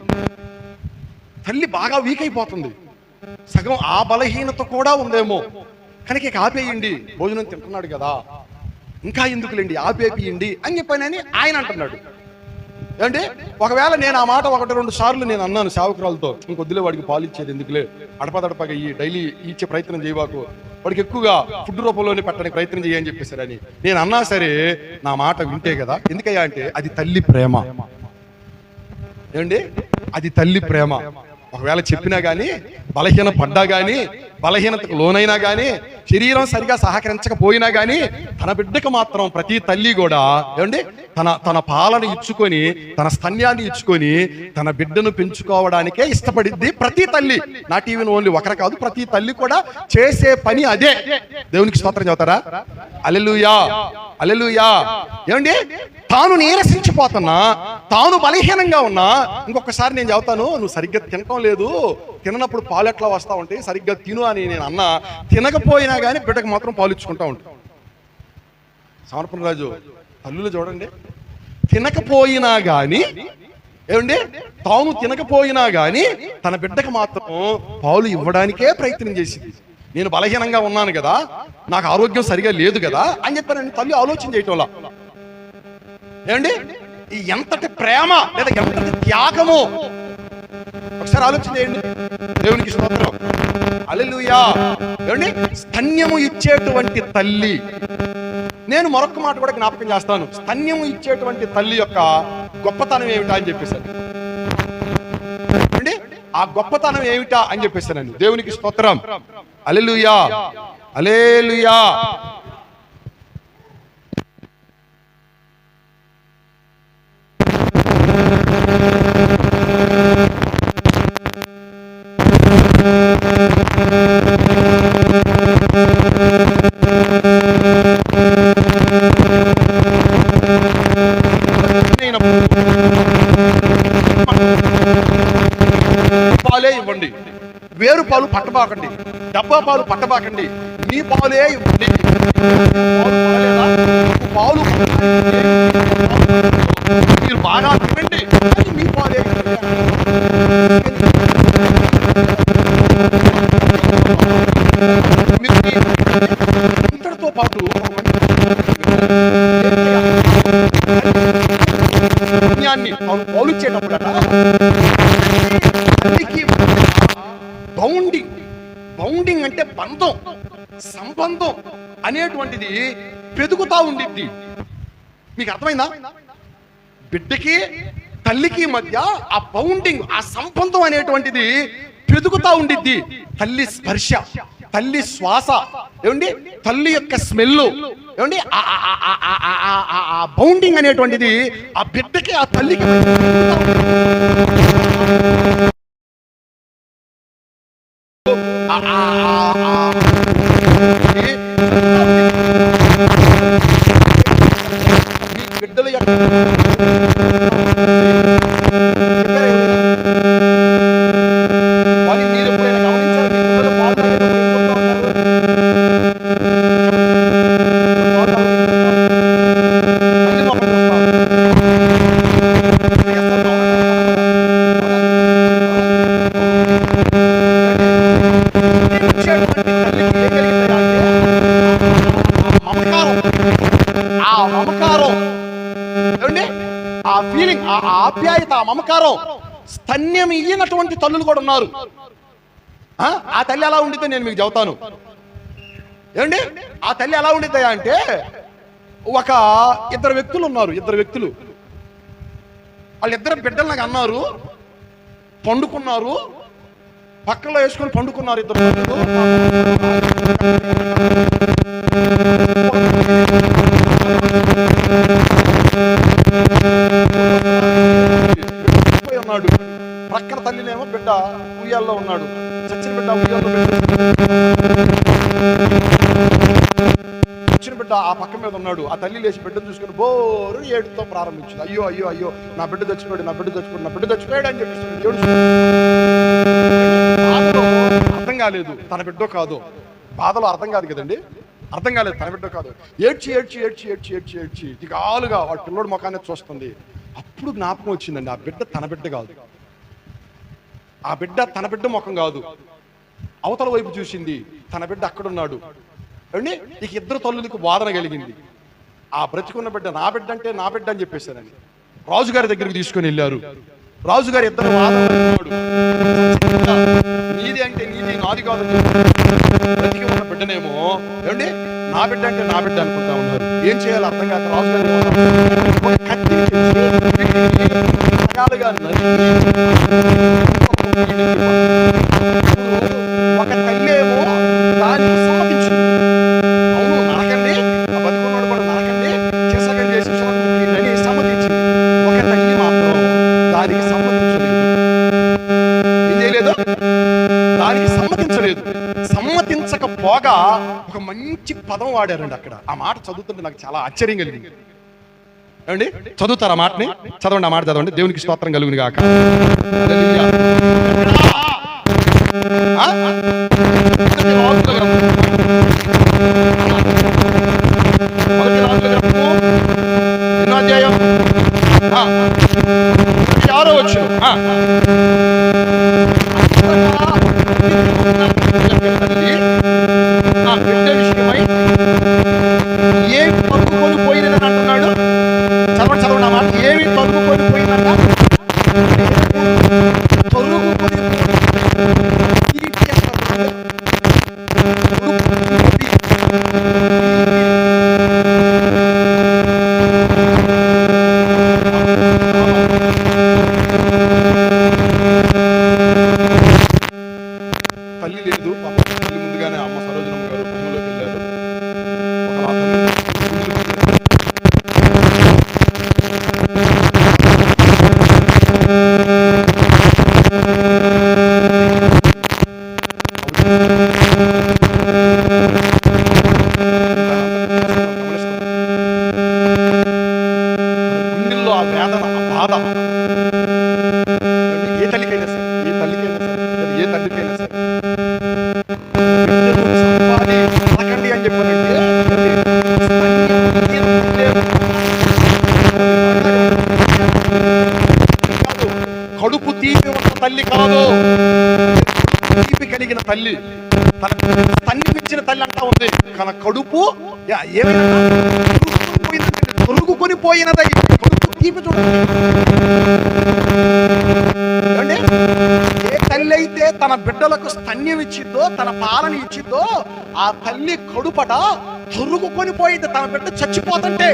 తల్లి బాగా వీక్ అయిపోతుంది, సగం ఆ బలహీనత కూడా ఉందేమో, కనుక ఇక ఆపేయండి, భోజనం తింటున్నాడు కదా, ఇంకా ఎందుకులేండి ఆపేపియండి అని చెప్పానని ఆయన అంటున్నాడు. అంటే ఒకవేళ నేను ఆ మాట 1-2 సార్లు నేను అన్నాను సేవకురాలతో, ఇంకొద్దులే వాడికి పాలు ఇచ్చేది ఎందుకులే, అడపదడపగా ఈ డైలీ ఇచ్చే ప్రయత్నం చేయబాకు, వాడికి ఎక్కువగా ఫుడ్ రూపంలోనే పెట్టడానికి ప్రయత్నం చేయని చెప్పేశారని నేను అన్నా సరే నా మాట వింటే కదా. ఎందుకయ్యా అంటే అది తల్లి ప్రేమ ఏమండి, అది తల్లి ప్రేమ. ఒకవేళ చెప్పినా గానీ, బలహీన పడ్డా గానీ, బలహీనతకు లోనైనా గానీ, శరీరం సరిగా సహకరించకపోయినా గానీ, తన బిడ్డకు మాత్రం ప్రతి తల్లి కూడా ఏమండి తన పాలను ఇచ్చుకొని, తన స్తన్యాన్ని ఇచ్చుకొని తన బిడ్డను పెంచుకోవడానికే ఇష్టపడిద్ది ప్రతి తల్లి. నా టీవీని ఓన్లీ ఒకరు కాదు, ప్రతి తల్లి కూడా చేసే పని అదే. దేవునికి స్తోత్రం చెబుతారా? హల్లెలూయా, హల్లెలూయా. ఏమండి, తాను నీరసించిపోతున్నా, తాను బలహీనంగా ఉన్నా, ఇంకొకసారి నేను చెబుతాను, నువ్వు సరిగ్గా తినటం లేదు, తిననప్పుడు పాలు ఎట్లా వస్తా ఉంటాయి, సరిగ్గా తిను అని నేను అన్నా, తినకపోయినా కానీ బిడ్డకు మాత్రం పాలు ఇచ్చుకుంటా ఉంటాను. సమర్పణ రాజు తల్లులు చూడండి, తినకపోయినా గాని ఏమండి, తాను తినకపోయినా గాని తన బిడ్డకు మాత్రం పాలు ఇవ్వడానికే ప్రయత్నం చేసింది. నేను బలహీనంగా ఉన్నాను కదా, నాకు ఆరోగ్యం సరిగా లేదు కదా అని చెప్పి తల్లి ఆలోచన చేయటంలా. ఏమండి, ఎంతటి ప్రేమ లేదా ఎంతటి త్యాగము ఒకసారి ఆలోచన చేయండి. దేవునికి స్తోత్రం, హల్లెలూయా. ఏమండి, స్తన్యము ఇచ్చేటువంటి తల్లి. నేను మరొక మాట కూడా జ్ఞాపకం చేస్తాను, స్తన్యము ఇచ్చేటువంటి తల్లి యొక్క గొప్పతనం ఏమిటా అని చెప్పేశాను అండి. ఆ గొప్పతనం ఏమిటా అని చెప్పేశానండి. దేవునికి స్తోత్రం, హల్లెలూయా, హల్లెలూయా. పాలే ఇవ్వండి, వేరు పాలు పట్టబాకండి, డబ్బా పాలు పట్టబాకండి, మీ పాలే ఇవ్వండి. పాలు మీరు బాగా తినండి, మీ పాలే ఇంతటితో పాటు పాలు ఇచ్చేటప్పుడు బౌండింగ్ అంటే బంధం, సంబంధం అనేటువంటిది పెరుగుతా ఉండిద్ది. మీకు అర్థమైందా? బిడ్డకి తల్లికి మధ్య ఆ బౌండింగ్, ఆ సంబంధం అనేటువంటిది పెరుగుతా ఉండిద్ది. తల్లి స్పర్శ, తల్లి శ్వాస, ఏమండి, తల్లి యొక్క స్మెల్, ఏమండి, ఆ బౌండింగ్ అనేటువంటిది ఆ బిడ్డకి ఆ తల్లికి బిడ్డలు మీరు ఎప్పుడైనా గమనించారు? మీ పిల్లలు పాలు తాగేటప్పుడు ఏం చెప్తా ఉంటారు? తల్లి మొహం చూస్తారు. ఆ ఫీలింగ్, ఆ ఆప్యాయత, ఆ మమకారం, స్తన్యం ఇయ్యనటువంటి తల్లులు కూడా ఉన్నారు. ఆ తల్లి ఎలా ఉండిద్దో నేను మీకు చెబుతాను. ఏమండి, ఆ తల్లి ఎలా ఉండిద్దా అంటే, ఒక ఇద్దరు వ్యక్తులు ఉన్నారు. వాళ్ళిద్దరు బిడ్డలు నాకు అన్నారు, పండుకున్నారు, పక్కలో వేసుకొని పండుకున్నారు ఇద్దరు పిల్లలు. ఉన్నాడు ప్రక్కన తల్లినేమో బిడ్డ ఉయ్యాల్లో ఉన్నాడు. చచ్చిన బిడ్డ ఉయ్యాల్లో చచ్చిన బిడ్డ ఆ పక్క మీద ఉన్నాడు. ఆ తల్లి లేచి బిడ్డను చూసుకుని బోరు ఏడుతో ప్రారంభించింది. అయ్యో అయ్యో అయ్యో, నా బిడ్డ చచ్చిపోయాడు అని చెప్పేసి బాధలో అర్థం కాలేదు తన బిడ్డో కాదు. బాధలో అర్థం కాదు కదండి, అర్థం కాలేదు తన బిడ్డ కాదు. ఏడ్చి దిగాలుగా వాడు పిల్లోడు ముఖాన్ని చూస్తుంది. అప్పుడు జ్ఞాపకం వచ్చిందండి, ఆ బిడ్డ తన బిడ్డ కాదు, ఆ బిడ్డ తన బిడ్డ ముఖం కాదు. అవతల వైపు చూసింది, తన బిడ్డ అక్కడున్నాడు. అండి, ఇక ఇద్దరు తల్లులకు వాదన కలిగింది. ఆ బ్రతికున్న బిడ్డ నా బిడ్డ అంటే నా బిడ్డ అని చెప్పేశారని రాజుగారి దగ్గరికి తీసుకొని వెళ్ళారు. రాజుగారు ఇద్దరు వాదన, నీది అంటే నీది, నాది కాదు. బ్రతికి ఉన్న బిడ్డనేమో ఏమండి నా బిడ్డ అంటే నా బిడ్డ అనుకుంటా ఉన్నారు. ఏం చేయాలో అర్థం కాక రాజుగారు కత్తి ఒక తల్లి ఏమో దానికి సమ్మతించింది. అవును నరకండి, ఆ బతుకున్నాడు కూడా నరకండి, చేసగం చేసి అని సమ్మతించింది. ఒక తల్లి మాత్రం దానికి సమ్మతించలేదు. ఏం చేయలేదు? దానికి సమ్మతించలేదు. సమ్మతించకపోగా ఒక మంచి పదం వాడారండి అక్కడ. ఆ మాట చదువుతుంటే నాకు చాలా ఆశ్చర్యం కలిగింది. ఏమండి, చదువుతారు ఆ మాటని? చదవండి, ఆ మాట చదవండి. దేవునికి స్తోత్రం కలుగును గాక. ఎన్నో అధ్యాయం? 6వ వచనం. బిడ్డ విషయమై ఏమి తొలుగుకొని పోయినదని అంటున్నాడు. చదవండి ఆ మాట. ఏమి తొలుగుకొని పోయిందంట? తల్లి లేదు. తల్లి ముందుగానే అమ్మ సరోజనమ్మ గారు భూమిలోకి వెళ్ళారు. గుండెల్లో ఆ వేదన, ఆ బాధ ఏ తల్లికైనా సరే, ఏ తండ్రికైనా సరే అనకండి అని చెప్పారంటే, కడుపు తీపి ఉన్న తల్లి కాదు, తీపి కలిగిన తల్లి, తన్నిపించిన తల్లి అంటా ఉంది. మన కడుపు ఏమైనా తొలుగుకొని పోయినదై కడుపు తీపి చూడండి. ఏ తల్లి అయితే తన బిడ్డలకు స్తన్యం ఇచ్చిద్దో, తన పాలన ఇచ్చిద్దో, ఆ తల్లి కడుపట తొలుగుకొని పోయింది. తన బిడ్డ చచ్చిపోతే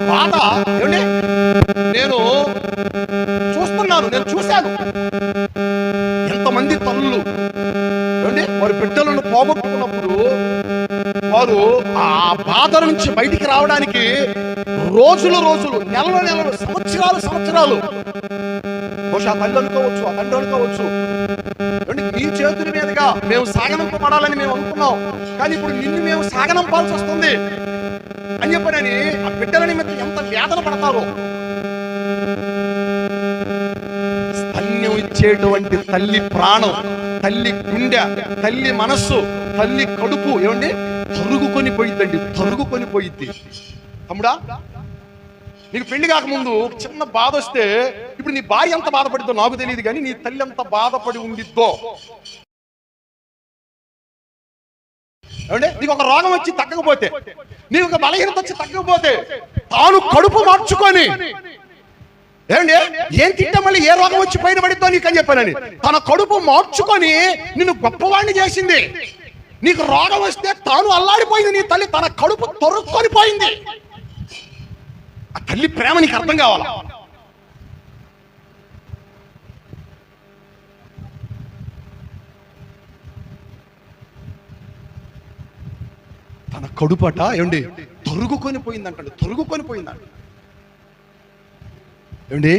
బాధ ఏమండి, నేను చూశాను ఎంతమంది తల్లులు ఏమండి వారి బిడ్డలను పోగొట్టుకున్నప్పుడు వారు ఆ బాధ నుంచి బయటికి రావడానికి రోజులు నెలలు సంవత్సరాలు బహుశా ఆ తల్లి అనుకోవచ్చు, ఆ తండ్రి అనుకోవచ్చు, నీ చేతుల మీదుగా మేము సాగనంపబడాలని మేము అనుకున్నాం, కానీ ఇప్పుడు నిన్ను మేము సాగనంపాల్సి వస్తుంది అని చెప్పనని ఆ బిడ్డల నిమిత్తం ఎంత వేదన పడతారో. స్తన్యం ఇచ్చేటువంటి తల్లి ప్రాణం, తల్లి గుండె, తల్లి మనస్సు, తల్లి కడుపు ఏమండి తరుగుకొని పోయిద్దండి, తరుగుకొని పోయిద్ది. తమ్ముడా, నీకు పెళ్లి కాకముందు చిన్న బాధ వస్తే ఇప్పుడు నీ భార్య ఎంత బాధపడిద్దో నాకు తెలియదు, కానీ నీ తల్లి ఎంత బాధపడి ఉండిద్దో. ఏమంటే నీకు ఒక రోగం వచ్చి తగ్గకపోతే, నీకు ఒక బలహీనత వచ్చి తగ్గకపోతే, తాను కడుపు మార్చుకొని ఏమండి ఏం తింటే మళ్ళీ ఏ రోగం వచ్చి పైన పడిద్దో నీకు అని చెప్పానని తన కడుపు మార్చుకొని నిన్ను గొప్పవాడిని చేసింది. నీకు రోగం వస్తే తాను అల్లాడిపోయింది, నీ తల్లి తన కడుపు తొరుక్కొని పోయింది. ఆ తల్లి ప్రేమ నీకు అర్థం కావాలా? తన కడుపట ఏమండి తొరుగుకొని పోయిందంట, తొరుగుకొని పోయిందంట. ఏమండి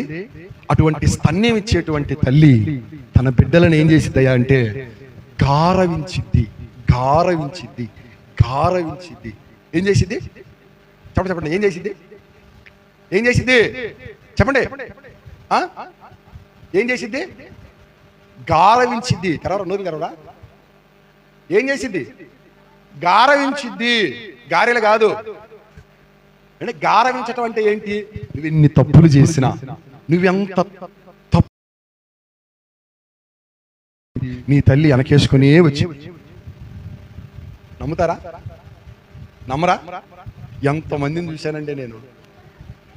అటువంటి స్తన్యం ఇచ్చేటువంటి తల్లి తన బిడ్డలను ఏం చేసిద్దయ్యా అంటే గారవించిద్ది. ఏం చేసిద్ది చెప్పండి, ఏం చేసిద్ది చెప్పండి, ఏం చేసిద్ది? గారవించిద్ది. నోరు ఏం చేసిద్ది? గారవించిద్ది. గారెలు కాదు అంటే గారవించటం అంటే ఏంటి? నువ్వు ఎన్ని తప్పులు చేసినా, నువ్వెంత తప్పు నీ తల్లి వెనకేసుకునే వచ్చి. నమ్ముతారా? నమ్మరా? ఎంతమందిని చూశానండి నేను,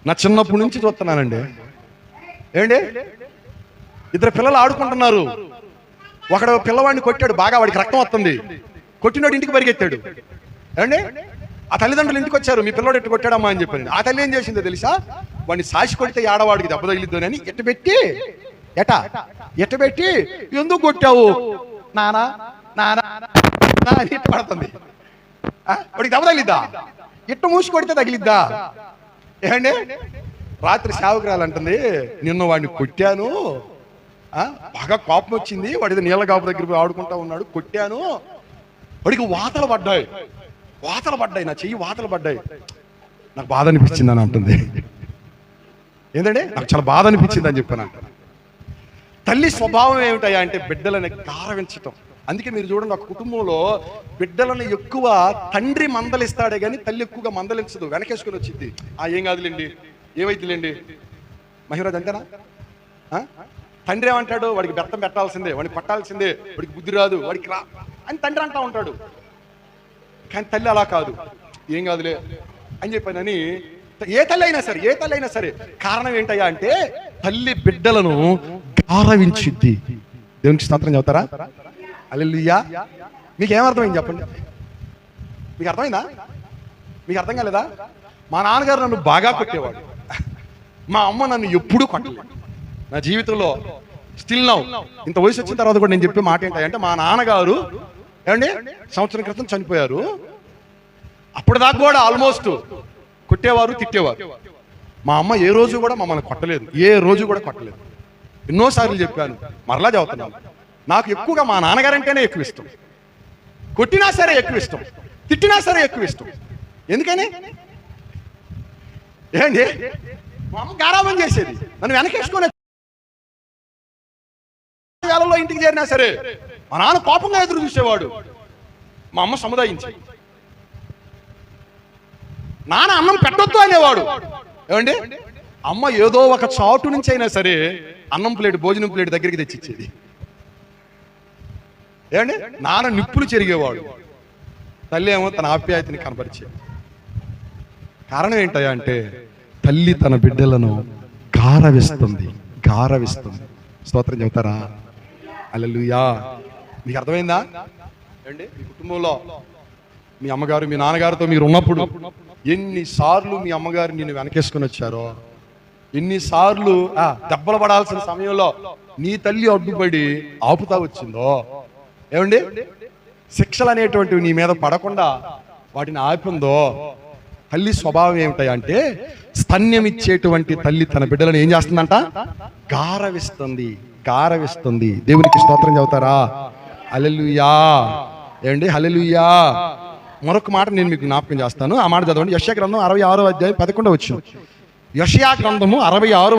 నా చిన్నప్పటి నుంచి చూస్తున్నానండి. ఏంటి ఇద్దరు పిల్లలు ఆడుకుంటున్నారు, ఒకడు పిల్లవాడిని కొట్టాడు, బాగా వాడికి రక్తం వస్తుంది, కొట్టినోడు ఇంటికి పరిగెత్తాడు. ఏమండి ఆ తల్లిదండ్రులు ఇంటికి వచ్చారు, మీ పిల్లవాడు ఎట్టు కొట్టాడమ్మా అని చెప్పాను. ఆ తల్లి ఏం చేసిందో తెలుసా? వాడిని సాసి కొడితే ఆడవాడికి దెబ్బ తగిలిద్దని ఎట్టబెట్టి ఎందుకు కొట్టావు నానా ఎట్టు పడుతుంది. వాడికి దెబ్బ తగిలిద్దా? ఎట్టు మూసి కొడితే తగిలిద్దా? ఏమండి రాత్రి సేవకురాలు అంటుంది, నిన్న వాడిని కొట్టాను, బాగా కోపం వచ్చింది, వాడి నీళ్ళ కాపు దగ్గర పోయి ఆడుకుంటా ఉన్నాడు, కొట్టాను, వాడికి వాతలు పడ్డాయి, నా చెయ్యి వాతలు పడ్డాయి, నాకు బాధ అనిపించింది అని అంటుంది. ఏంటంటే నాకు చాలా బాధ అనిపించింది అని చెప్పాను అంట. తల్లి స్వభావం ఏమిటయా అంటే బిడ్డలని గారవించటం. అందుకే మీరు చూడండి, ఒక కుటుంబంలో బిడ్డలను ఎక్కువ తండ్రి మందలిస్తాడే కానీ తల్లి ఎక్కువగా మందలించదు, వెనకేసుకుని వచ్చింది. ఏం కాదులేండి, ఏమైతుందిలేండి, మహిమరాజ్ అంతేనా? తండ్రి ఏమంటాడు? వాడికి బెత్తం పెట్టాల్సిందే, వాడిని పట్టాల్సిందే, వాడికి బుద్ధి రాదు, వాడికి రా అని తండ్రి అంటా ఉంటాడు. కానీ తల్లి అలా కాదు, ఏం కాదులే అని చెప్పానని. ఏ తల్లి అయినా సరే కారణం ఏంటయ్యా అంటే తల్లి బిడ్డలను గారవించిద్ది. దేవునికి స్తోత్రం చెబుతారా? హల్లెలూయా. మీకు ఏమర్థమైంది చెప్పండి? మీకు అర్థమైందా? మీకు అర్థం కాలేదా? మా నాన్నగారు నన్ను బాగా కొట్టేవాడు, మా అమ్మ నన్ను ఎప్పుడూ కొట్టలేదు. నా జీవితంలో స్టిల్ నౌ ఇంత వయసు వచ్చిన తర్వాత కూడా నేను చెప్పే మాట ఏంటంటే, మా నాన్నగారు ఏమండి సంవత్సరం క్రితం చనిపోయారు, అప్పటిదాకా కూడా ఆల్మోస్ట్ కొట్టేవారు, తిట్టేవారు. మా అమ్మ ఏ రోజు కూడా మమ్మల్ని కొట్టలేదు, ఏ రోజు కూడా కొట్టలేదు. ఎన్నోసార్లు చెప్పాను, మరలా చదువుతున్నాను. నాకు ఎక్కువగా మా నాన్నగారంటేనే ఎక్కువ ఇష్టం, కొట్టినా సరే ఎక్కువ ఇష్టం, తిట్టినా సరే ఎక్కువ ఇష్టం. ఎందుకని ఏంటి మా అమ్మ గారాబం చేసేది, నన్ను వెనకేసుకునే వేళల్లో ఇంటికి చేరినా సరే మా నాన్న కోపంగా ఎదురు చూసేవాడు, మా అమ్మ సముదాయించి. నాన్న అన్నం పెట్టొద్దు అనేవాడు. ఏమండి అమ్మ ఏదో ఒక చాటు నుంచి అయినా సరే అన్నం ప్లేట్, భోజనం ప్లేట్ దగ్గరికి తెచ్చిచ్చేది. ఏమండి నాన్న నిప్పులు చెరిగేవాడు, తల్లి ఏమో తన ఆప్యాయతని కనపరిచేది. కారణం ఏంటయ్యా అంటే తల్లి తన బిడ్డలను గారవిస్తుంది. స్తోత్రం చెబుతారా? హల్లెలూయా. మీకు అర్థమైందా? అండి మీ కుటుంబంలో మీ అమ్మగారు మీ నాన్నగారితో మీరు ఉన్నప్పుడు ఎన్నిసార్లు మీ అమ్మగారు నిన్ను వెనకేసుకుని వచ్చారో, ఎన్నిసార్లు దెబ్బలు పడాల్సిన సమయంలో నీ తల్లి అడ్డుపడి ఆపుతా వచ్చిందో. ఏమండి శిక్షలు అనేటువంటివి నీ మీద పడకుండా వాటిని ఆపిందో. తల్లి స్వభావం ఏమిటాయి అంటే స్తన్యమిచ్చేటువంటి తల్లి తన బిడ్డలను ఏం చేస్తుందంట? గారవిస్తుంది, గారవిస్తుంది. దేవునికి స్తోత్రం చెబుతారా? హల్లెలూయా. ఏమండి? హల్లెలూయా. మరొక మాట నేను మీకు జ్ఞాపకం చేస్తాను. ఆ మాట చదవండి. యెషయా గ్రంథం 66వ అధ్యాయం 11వ వచనం. యెషయా గ్రంథము 66.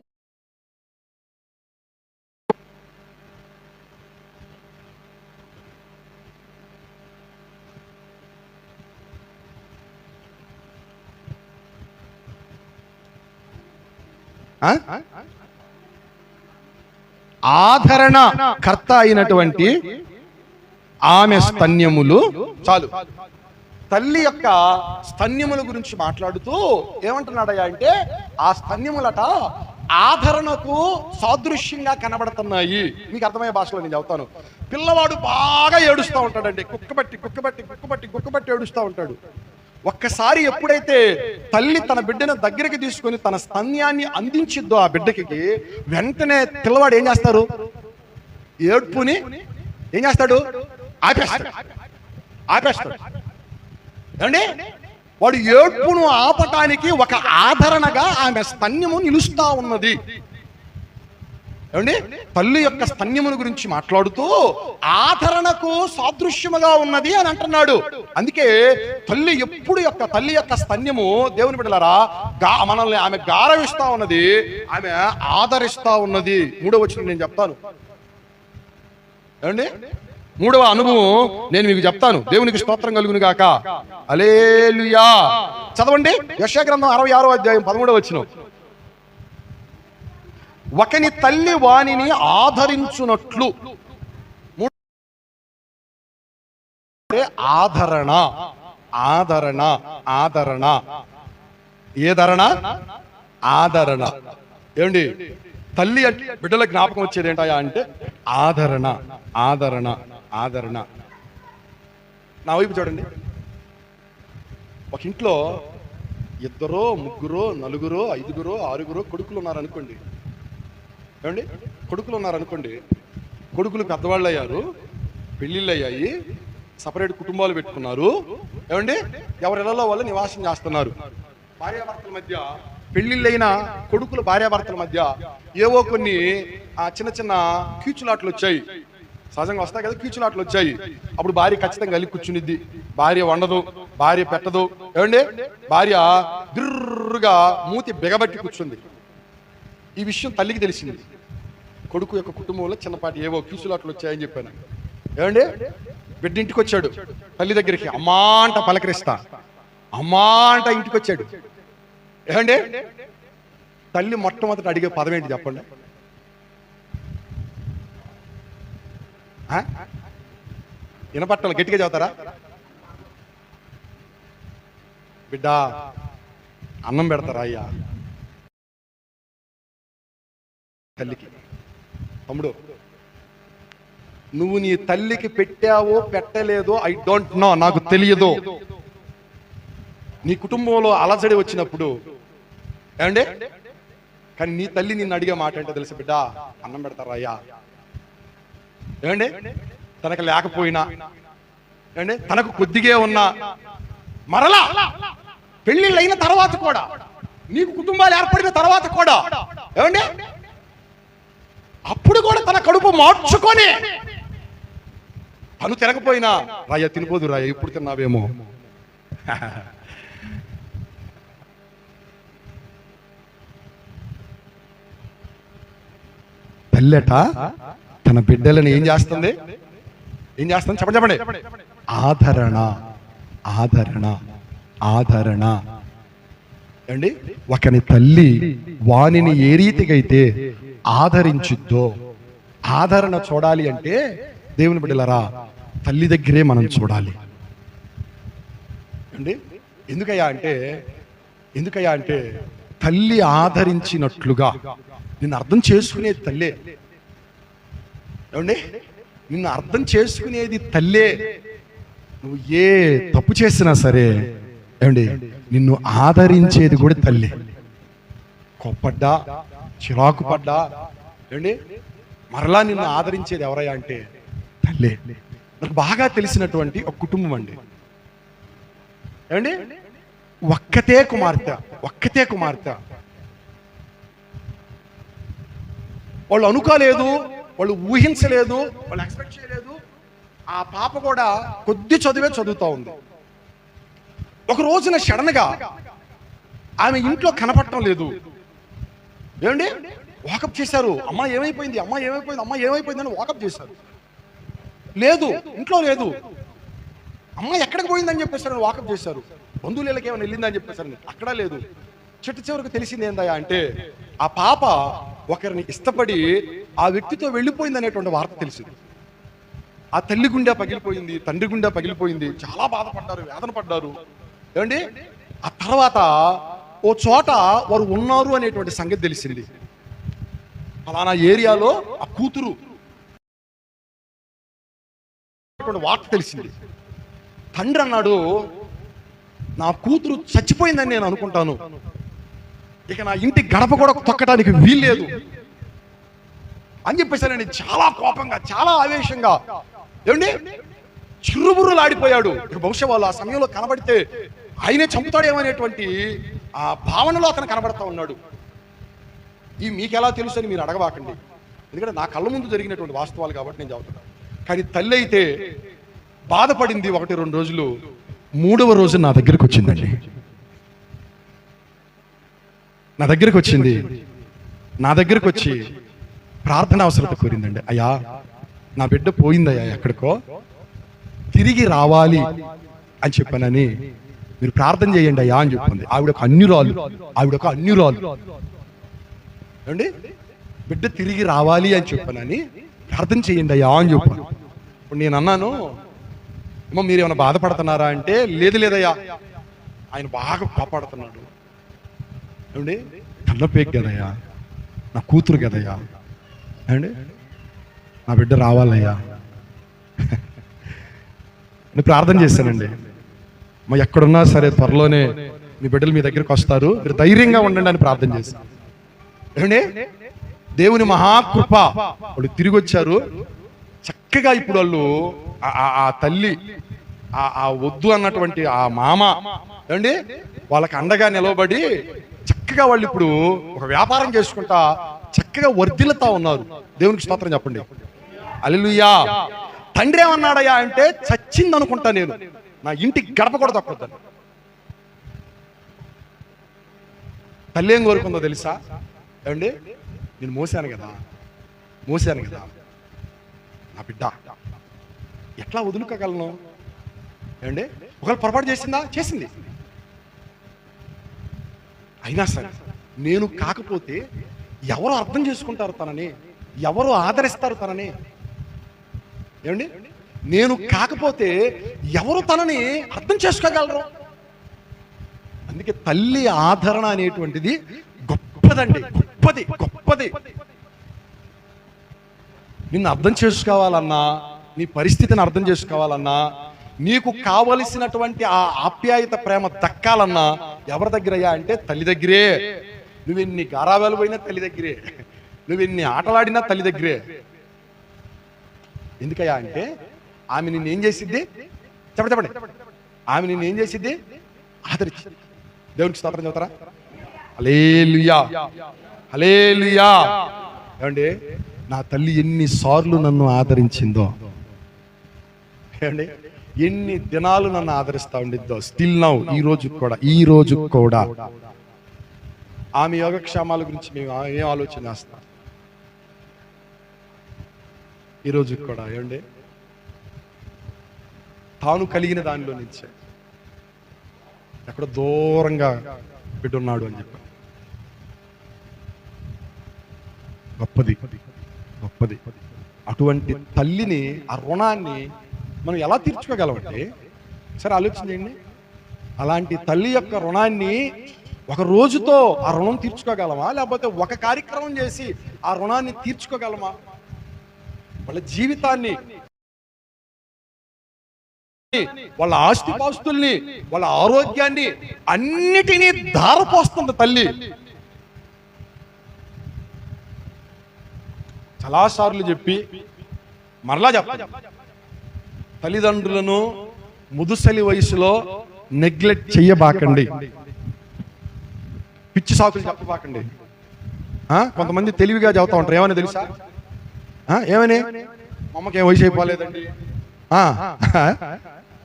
ఆదరణ కర్త అయినటువంటి ఆమె స్తన్యములు. చాలు. తల్లి యొక్క స్తన్యముల గురించి మాట్లాడుతూ ఏమంటున్నాడయ్యా అంటే, ఆ స్తన్యములట ఆదరణకు సాదృశ్యంగా కనబడుతున్నాయి. మీకు అర్థమయ్యే భాషలో నేను చెబుతాను. పిల్లవాడు బాగా ఏడుస్తూ ఉంటాడండి, కుక్కబట్టి ఏడుస్తూ ఉంటాడు. ఒక్కసారి ఎప్పుడైతే తల్లి తన బిడ్డను దగ్గరికి తీసుకొని తన స్తన్యాన్ని అందించిద్దో ఆ బిడ్డకి, వెంటనే పిల్లవాడు ఏం చేస్తారు? ఏడ్పుని ఏం చేస్తాడు? ఆపేస్తాడు. అంటే వాడు ఏడ్పును ఆపటానికి ఒక ఆదరణగా ఆమె స్తన్యము నిలుస్తా ఉన్నది. ఏమండి? తల్లి యొక్క స్తన్యముల గురించి మాట్లాడుతూ ఆదరణకు సాదృశ్యముగా ఉన్నది అని అంటున్నాడు. అందుకే తల్లి యొక్క స్తన్యము, దేవుని బిడ్డలారా, మనల్ని ఆమె గారవిస్తా ఉన్నది, ఆమె ఆదరిస్తా ఉన్నది. 3వ వచనం నేను చెప్తాను. ఏమండి? 3వ అనుభవం నేను మీకు చెప్తాను. దేవునికి స్తోత్రం కలుగును గాక. హల్లెలూయా. చదవండి. యెషయా గ్రంథం 66వ అధ్యాయం 13వ వచనం. ఒకని తల్లి వానిని ఆదరించునట్లు. ఆదరణ, ఆదరణ, ఆదరణ. ఏ ధరణ? ఆదరణ. ఏమండి? తల్లి బిడ్డల జ్ఞాపకం వచ్చేది ఏంటయా అంటే ఆదరణ, ఆదరణ, ఆదరణ. నా వైపు చూడండి. ఒక ఇంట్లో 2, 3, 4, 5, 6 కొడుకులు ఉన్నారనుకోండి. ఏమండి? కొడుకులు ఉన్నారనుకోండి. కొడుకులు పెద్దవాళ్ళు అయ్యారు, పెళ్ళిళ్ళు అయ్యాయి, సపరేట్ కుటుంబాలు పెట్టుకున్నారు. ఏమండి? ఎవరిళ్లలో వాళ్ళు నివాసం చేస్తున్నారు. భార్యాభర్తల మధ్య పెళ్ళిళ్ళైన కొడుకులు భార్యాభర్తల మధ్య ఏవో కొన్ని చిన్న చిన్న కీచులాట్లు వచ్చాయి. సహజంగా వస్తాయి కదా కీచులాట్లు వచ్చాయి. అప్పుడు భార్య ఖచ్చితంగా కలిగి కూర్చునిద్ది. భార్య వండదు, భార్య పెట్టదు. ఏమండి? భార్య దిర్రుగా మూతి బిగబట్టి కూర్చుంది. ఈ విషయం తల్లికి తెలిసింది. కొడుకు యొక్క కుటుంబంలో చిన్నపాటి ఏవో కీచులాట్లు వచ్చాయని చెప్పాను. ఏమండి? బిడ్డ ఇంటికి వచ్చాడు తల్లి దగ్గరికి. అమ్మా అంట పలకరిస్తా, అమ్మా అంట ఇంటికి వచ్చాడు. ఏమండి? తల్లి మొట్టమొదటి అడిగే పదం ఏంటి చెప్పండి? వినపట్టాలి, గట్టిగా చదువుతారా? బిడ్డ అన్నం పెడతారా అయ్యా? తల్లికి, తమ్ముడు నువ్వు నీ తల్లికి పెట్టావో పెట్టలేదో ఐ డోంట్ నో, నాకు తెలియదు. నీ కుటుంబంలో అలజడి వచ్చినప్పుడు ఏమండి, కానీ నీ తల్లి నిన్ను అడిగే మాట అంటే తెలుసు, బిడ్డ అన్నం పెడతారా అయ్యా? ఏమండి? తనకు లేకపోయినా, ఏమండి తనకు కొద్దిగే ఉన్నా, మరలా పెళ్ళిళ్ళు అయిన తర్వాత కూడా, నీకు కుటుంబాలు ఏర్పడిన తర్వాత కూడా, ఏమండి అప్పుడు కూడా తన కడుపు మార్చుకొని తను తినకపోయినా, రాయ తినిపోదు రాయ, ఇప్పుడు తిన్నావేమో. తల్లెట తన బిడ్డలను ఏం చేస్తుంది? చెప్పండి. ఆదరణ, ఆదరణ, ఆదరణ. అండి, ఒకని తల్లి వానిని ఏ రీతికైతే ఆదరించిద్దో, ఆదరణ చూడాలి అంటే దేవుని బిడ్డలారా తల్లి దగ్గరే మనం చూడాలి. అండి ఎందుకయ్యా అంటే తల్లి ఆదరించినట్లుగా నిన్ను అర్థం చేసుకునేది తల్లే. ఏమండి? నిన్ను అర్థం చేసుకునేది తల్లే. నువ్వు ఏ తప్పు చేసినా సరే, ఏమండి నిన్ను ఆదరించేది కూడా తల్లి. కోప్పడ్డా, చిరాకు పడ్డా, ఏమండి మరలా నిన్ను ఆదరించేది ఎవరయ్యా అంటే తల్లే. నాకు బాగా తెలిసినటువంటి ఒక కుటుంబం అండి. ఏమండి ఒక్కతే కుమార్తె వాళ్ళు అనుకోలేదు, వాళ్ళు ఊహించలేదు, వాళ్ళు ఎక్స్పెక్ట్ చేయలేదు. ఆ పాప కూడా కొద్ది చదివే చదువుతూ ఉంది. ఒక రోజున సడన్గా ఆమె ఇంట్లో కనపడటం లేదు. ఏమండి, వాకప్ చేశారు. అమ్మ ఏమైపోయింది, అమ్మ ఏమైపోయింది, అమ్మ ఏమైపోయింది అని వాకప్ చేశారు. లేదు, ఇంట్లో లేదు. అమ్మ ఎక్కడికి పోయిందని చెప్పేసారు, వాకప్ చేశారు. బంధువులకి ఏమైనా వెళ్ళిందని చెప్పేసారు, అక్కడ లేదు. చిట్ట చివరికి తెలిసింది ఏందయ్యా అంటే, ఆ పాప ఒకరిని ఇష్టపడి ఆ వ్యక్తితో వెళ్ళిపోయింది అనేటువంటి వార్త తెలిసింది. ఆ తల్లి గుండె పగిలిపోయింది, తండ్రి గుండె పగిలిపోయింది, చాలా బాధపడ్డారు, వేదన పడ్డారు. ఏమండి, ఆ తర్వాత ఓ చోట వారు ఉన్నారు అనేటువంటి సంగతి తెలిసింది. ఫలానా ఏరియాలో ఆ కూతురు వార్త తెలిసింది. తండ్రి అన్నాడు, నా కూతురు చచ్చిపోయిందని నేను అనుకుంటాను, ఇక నా ఇంటి గడప కూడా తొక్కడానికి వీల్లేదు అని చెప్పేసానండి. చాలా కోపంగా, చాలా ఆవేశంగా, ఏమండి చిరుబుర్రులాడిపోయాడు. ఇక బహుశా వాళ్ళు ఆ సమయంలో కనబడితే ఆయనే చంపుతాడేమనేటువంటి ఆ భావనలో అతను కనబడతా ఉన్నాడు. ఈ మీకెలా తెలుసు అని మీరు అడగవాకండి, ఎందుకంటే నా కళ్ళ ముందు జరిగినటువంటి వాస్తవాలు కాబట్టి నేను చెబుతున్నాను. కానీ తల్లి అయితే బాధపడింది 1-2 రోజులు. 3వ రోజు నా దగ్గరకు వచ్చిందండి. నా దగ్గరకు వచ్చి ప్రార్థన అవసరత కోరిందండి. అయ్యా, నా బిడ్డ పోయిందయ్యా ఎక్కడికో, తిరిగి రావాలి అని చెప్పానని మీరు ప్రార్థన చేయండి అయ్యా అని చెప్పింది. ఆవిడ ఒక అన్యురాలు అండి. బిడ్డ తిరిగి రావాలి అని చెప్పానని ప్రార్థన చేయండి అయ్యా అని చెప్పాను. ఇప్పుడు నేను అన్నాను, ఏమో మీరు ఏమైనా బాధపడుతున్నారా అంటే, లేదయ్యా, ఆయన బాగా కాపాడుతున్నాడు. ఏమండి, కన్నపేక్ కదయ్యా, నా కూతురు కదయ్యా, ఏమండి నా బిడ్డ రావాలయ్యా నేను ప్రార్థన చేశానండి. మా ఎక్కడున్నా సరే త్వరలోనే మీ బిడ్డలు మీ దగ్గరికి వస్తారు, మీరు ధైర్యంగా ఉండండి అని ప్రార్థన చేశాను. ఏమండి, దేవుని మహాకృప, వాళ్ళు తిరిగి వచ్చారు. చక్కగా ఇప్పుడు వాళ్ళు ఆ తల్లి, ఆ వద్దు అన్నటువంటి ఆ మామ, ఏమండి వాళ్ళకి అండగా నిలవబడి చక్కగా వాళ్ళు ఇప్పుడు ఒక వ్యాపారం చేసుకుంటా చక్కగా వర్ధిల్లుతా ఉన్నారు. దేవునికి స్తోత్రం చెప్పండి. హల్లెలూయా. తండ్రి ఏమన్నాడయ్యా అంటే, చచ్చింది అనుకుంటా నేను, నా ఇంటికి గడప కూడా తప్పొద్దని. తల్లి ఏం కోరుకుందో తెలుసా? ఏమండి, నేను మోసాను కదా నా బిడ్డ, ఎట్లా వదులుకోగలను? ఏమండి, ఒకవేళ పొరపాటు చేసింది, అయినా సరే నేను కాకపోతే ఎవరు అర్థం చేసుకుంటారు తనని, ఎవరు ఆదరిస్తారు తనని? ఏమండి, నేను కాకపోతే ఎవరు తనని అర్థం చేసుకోగలరు? అందుకే తల్లి ఆదరణ అనేటువంటిది గొప్పదండి, గొప్పది. నిన్ను అర్థం చేసుకోవాలన్నా, నీ పరిస్థితిని అర్థం చేసుకోవాలన్నా, నీకు కావలసినటువంటి ఆ ఆప్యాయత ప్రేమ దక్కాలన్నా ఎవరి దగ్గరయ్యా అంటే తల్లి దగ్గరే. నువ్వెన్ని గారాబాలు పోయినా తల్లి దగ్గరే, నువ్వెన్ని ఆటలాడినా తల్లి దగ్గరే. ఎందుకయ్యా అంటే ఆమె నిన్నేం చేసిద్ది? చెప్పండి. ఆమె నిన్నేం చేసిద్ది? ఆదరించింది. దేవునికి స్తోత్రం చెబుతారా? హల్లెలూయా. ఏమండి, నా తల్లి ఎన్నిసార్లు నన్ను ఆదరించిందో, ఏమండి ఎన్ని దినాలు నన్ను ఆదరిస్తా ఉండిద్దో, స్టిల్ నౌ, ఈ రోజు కూడా ఆమె యోగక్షేమాల గురించి మేము ఏం ఆలోచన చేస్తాం ఈ రోజు కూడా. ఏమండి, తాను కలిగిన దానిలో నుంచి ఎక్కడ దూరంగా బిడ్డున్నాడు అని చెప్పి, గొప్పది. అటువంటి తల్లిని, ఆ రుణాన్ని మనం ఎలా తీర్చుకోగలమంటే, సరే ఆలోచించండి. అలాంటి తల్లి యొక్క రుణాన్ని ఒక రోజుతో ఆ రుణం తీర్చుకోగలమా, లేకపోతే ఒక కార్యక్రమం చేసి ఆ రుణాన్ని తీర్చుకోగలమా? వాళ్ళ జీవితాన్ని, వాళ్ళ ఆస్తిపాస్తుల్ని, వాళ్ళ ఆరోగ్యాన్ని అన్నిటినీ ధారపోస్తుంది తల్లి. చాలాసార్లు చెప్పి మరలా చెప్పాలి, తల్లిదండ్రులను ముదుసలి వయసులో నెగ్లెక్ట్ చెయ్యబాకండి, పిచ్చి సాకులు చెప్పబాకండి. కొంతమంది తెలివిగా చెబుతా ఉంటారు, ఏమని తెలుసా? ఏమని? మా అమ్మకి ఏం వయసు అయిపోలేదండి,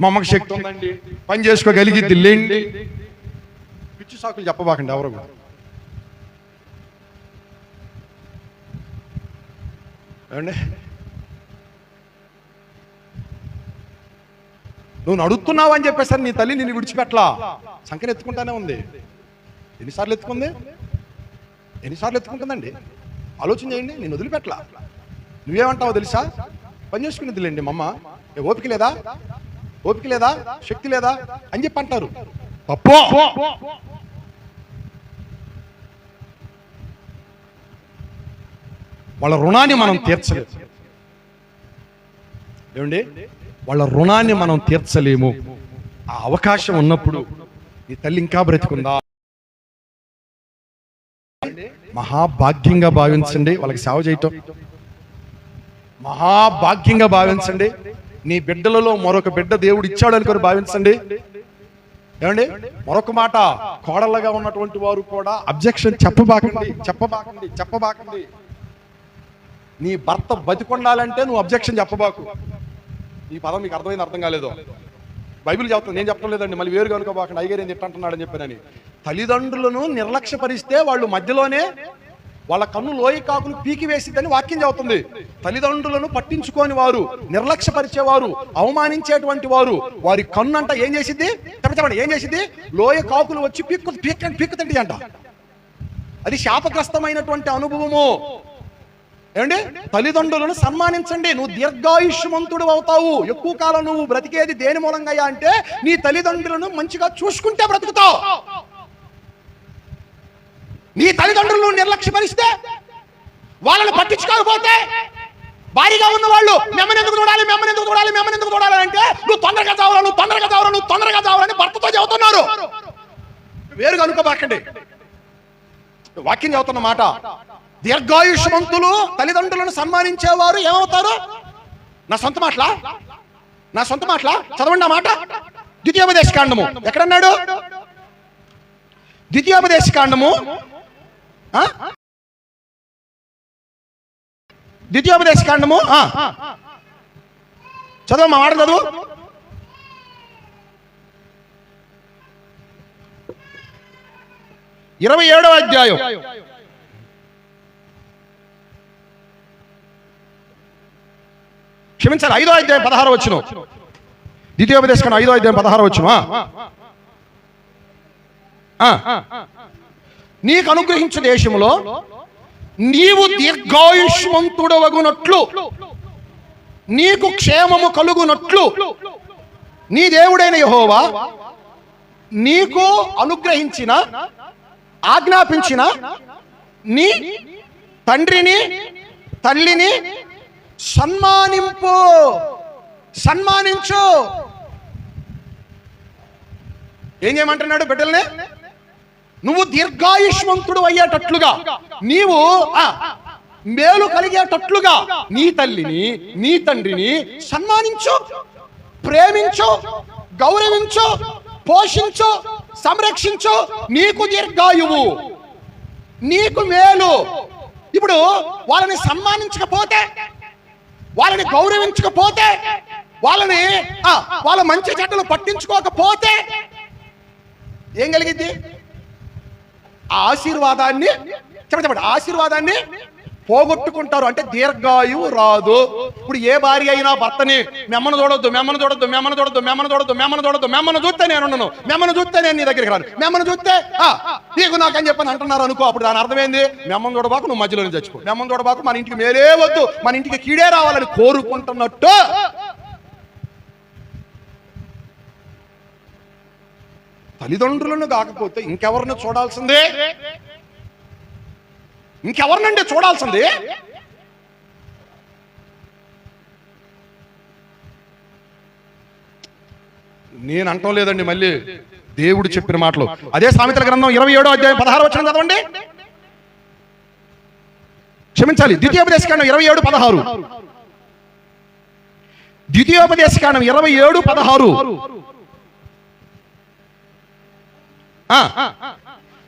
మా అమ్మకి శక్తి ఉందండి, పని చేసుకోగలిగిద్ది లేండి. పిచ్చి సాకులు చెప్పబాకండి ఎవరు కూడా. ఏమండి, నువ్వు నడుస్తున్నావు అని చెప్పేసరి నీ తల్లి నిన్ను విడిచిపెట్టలా, సంఖ్యను ఎత్తుకుంటానే ఉంది. ఎన్నిసార్లు ఎత్తుకుంది? ఎన్నిసార్లు ఎత్తుకుంటుందండి? ఆలోచన చేయండి. నేను వదిలిపెట్టలా. నువ్వేమంటావో తెలుసా? పని చేసుకునేది లేండి మా అమ్మ, ఓపిక లేదా, ఓపిక లేదా, శక్తి లేదా అని చెప్పి అంటారు. తప్పో. వాళ్ళ రుణాన్ని మనం తీర్చలేము. ఏమండి, వాళ్ళ రుణాన్ని మనం తీర్చలేము. ఆ అవకాశం ఉన్నప్పుడు నీ తల్లి ఇంకా బ్రతికుందా, మహాభాగ్యంగా భావించండి. వాళ్ళకి సేవ చేయటం మహాభాగ్యంగా భావించండి. నీ బిడ్డలలో మరొక బిడ్డ దేవుడు ఇచ్చాడు అనుకొని భావించండి. ఏమండి, మరొక మాట, కోడళ్ళగా ఉన్నటువంటి వారు కూడా అబ్జెక్షన్ చెప్పబాకండి. నీ భర్త బతికొండాలంటే నువ్వు అబ్జెక్షన్ చెప్పబాకు. ఈ పదం మీకు అర్థమైంది, అర్థం కాలేదో? బైబిల్ చెప్తాను, నేను చెప్పడం లేదండి. మళ్ళీ వేరుగా అనుకోబాకండి, అయ్యగారు ఏం తిట్టంటున్నాడని చెప్పానని. తల్లిదండ్రులను నిర్లక్ష్యపరిస్తే వాళ్ళు మధ్యలోనే వాళ్ళ కన్ను లోయ కాకులు పీకి వేసిద్దని వాక్యం చెబుతుంది. తల్లిదండ్రులను పట్టించుకోని వారు, నిర్లక్ష్యపరిచేవారు, అవమానించేటువంటి వారు, వారి కన్ను అంట ఏం చేసిద్ది? చెప్పండి, ఏం చేసిద్ది? లోయ కాకులు వచ్చి పీక్కుతండి అంట. అది శాపగ్రస్తమైనటువంటి అనుభవము. ఏమండి, తల్లిదండ్రులను సన్మానించండి. నువ్వు దీర్ఘాయుష్మంతుడు అవుతావు. ఎక్కువ కాలం నువ్వు బ్రతికేది దేని మూలంగా అంటే నీ తల్లిదండ్రులను మంచిగా చూసుకుంటే బ్రతుకుతావు. నీ తల్లిదండ్రులను నిర్లక్ష్యపరిస్తే, వాళ్ళని పట్టించుకోకపోతే, భారీగా ఉన్న వాళ్ళు మెమ్మని ఎందుకు చూడాలి అంటే నువ్వు తొందరగా చావాలని భర్తతో చెబుతున్నారు. వేరుగా అనుకోబాకండి, వాక్యం చెబుతున్న మాట. దీర్ఘాయుష్మంతులు తల్లిదండ్రులను సన్మానించేవారు ఏమవుతారు? నా సొంత మాటలా చదవండి ఆ మాట. ద్వితీయోపదేశకాండము ఎక్కడన్నాడు? ద్వితీయోపదేశకాండము చదువు, మా మాట చదువు. 27వ అధ్యాయం క్షమించాలి, 5వ అధ్యాయం 16వ వచనం. ద్వితీయోపదేశకాండం 5వ అధ్యాయం 16వ వచనం. నీకు అనుగ్రహించు దేశంలో నీవు దీర్ఘాయుష్మంతుడవగునట్లు, నీకు క్షేమము కలుగునట్లు నీ దేవుడైన యెహోవా నీకు అనుగ్రహించిన, ఆజ్ఞాపించిన నీ తండ్రిని తల్లిని సన్మానించు. ఏం చేయమంటున్నాడు బిడ్డల్ని? నువ్వు దీర్ఘాయుష్మంతుడు అయ్యేటట్లుగా, నీవు మేలు కలిగేటట్లుగా నీ తల్లిని నీ తండ్రిని సన్మానించు, ప్రేమించు, గౌరవించు, పోషించు, సంరక్షించు. నీకు దీర్ఘాయువు, నీకు మేలు. ఇప్పుడు వాళ్ళని సన్మానించకపోతే, వాళ్ళని గౌరవించకపోతే, వాళ్ళ మంచి చెడ్డలు పట్టించుకోకపోతే ఏం కలిగింది? ఆశీర్వాదాన్ని ఆశీర్వాదాన్ని పోగొట్టుకుంటారు. అంటే దీర్ఘాయువు రాదు. ఇప్పుడు ఏ భార్య అయినా భర్తని మెమ్మను చూడొద్దు చూస్తే నేను ఉండను, మెమ్మను చూస్తే నేను నీ దగ్గరికి రాను, మెమ్మను చూస్తే నీకు నాకని చెప్పని అంటున్నారు అనుకో. అప్పుడు దాని అర్థమైంది, మెమ్మను చూడబాకు, నువ్వు మధ్యలో చచ్చిపో. మెమ్మను చూడబాకు, మన ఇంటికి మేలే వద్దు, మన ఇంటికి కీడే రావాలని కోరుకుంటున్నట్టు. తల్లిదండ్రులను కాకపోతే ఇంకెవరిని చూడాల్సిందే? ఇంకెవరినంటే చూడాల్సింది? నేను అంటం లేదండి, మళ్ళీ దేవుడు చెప్పిన మాటలు. అదే సామెతల గ్రంథం 27వ అధ్యాయం 16వ వచనం చదవండి. క్షమించాలి, ద్వితీయోపదేశకాండం 27:16. ద్వితీయోపదేశకాండం 27:16.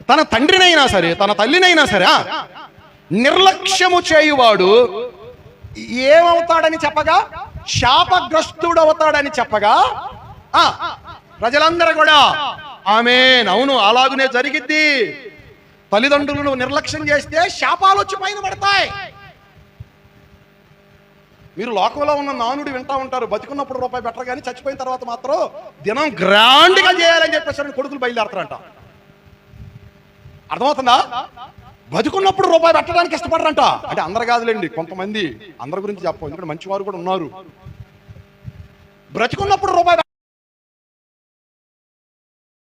తన తండ్రినైనా సరే, తన తల్లినైనా సరే నిర్లక్ష్యము చేయువాడు ఏమవుతాడని చెప్పగా, శాపగ్రస్తుడు అవుతాడని చెప్పగా ప్రజలందరూ కూడా ఆమేన్, అవును అలాగనే జరిగిద్ది. తల్లిదండ్రులను నిర్లక్ష్యం చేస్తే శాపాలు వచ్చి పైన పడతాయి. మీరు లోకంలో ఉన్న నానుడి వింటా ఉంటారు, బతికున్నప్పుడు రూపాయి బెటర్ కానీ చచ్చిపోయిన తర్వాత మాత్రం దినం గ్రాండ్ గా చేయాలని చెప్పేసి కొడుకులు బయలుదేరతారంట. అర్థమవుతుందా? బతుకున్నప్పుడు రూపాయి పెట్టడానికి ఇష్టపడరంట. అంటే అందరు కాదులేండి, కొంతమంది, అందరి గురించి చెప్పం, ఎందుకంటే మంచివారు కూడా ఉన్నారు. బ్రతుకున్నప్పుడు రూపాయి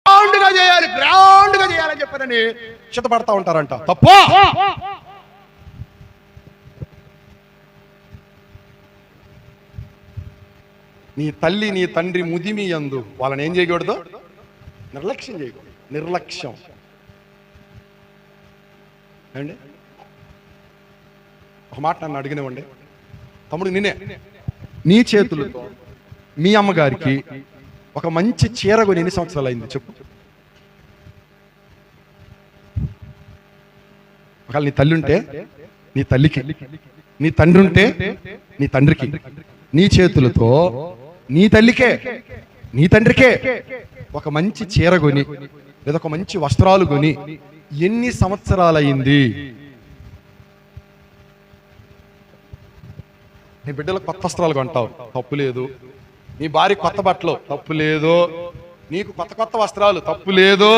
గ్రాండ్ గా చేయాలని చెప్పారని చిత్తపడతా ఉంటారంట. తప్ప నీ తల్లి నీ తండ్రి ముదిమి యందు వాళ్ళని ఏం చేయకూడదు? నిర్లక్ష్యం చేయకూడదు. నిర్లక్ష్యం అండి. ఒక మాట నన్ను అడిగినవ్వండి, తమ్ముడు నిన్నే నీ చేతులతో మీ అమ్మగారికి ఒక మంచి చీర కొని ఎన్ని సంవత్సరాలు అయింది చెప్పు? ఒకవేళ నీ తల్లి ఉంటే నీ తల్లికి, నీ తండ్రి ఉంటే నీ తండ్రికి, నీ చేతులతో నీ తల్లికే నీ తండ్రికే ఒక మంచి చీర కొని లేదా ఒక మంచి వస్త్రాలు కొని ఎన్ని సంవత్సరాలయ్యింది? నీ బిడ్డలకు కొత్త వస్త్రాలు కొంటావు, తప్పు లేదు. నీ భార్య కొత్త బట్టలు, తప్పు లేదు. నీకు కొత్త కొత్త వస్త్రాలు, తప్పు లేదు.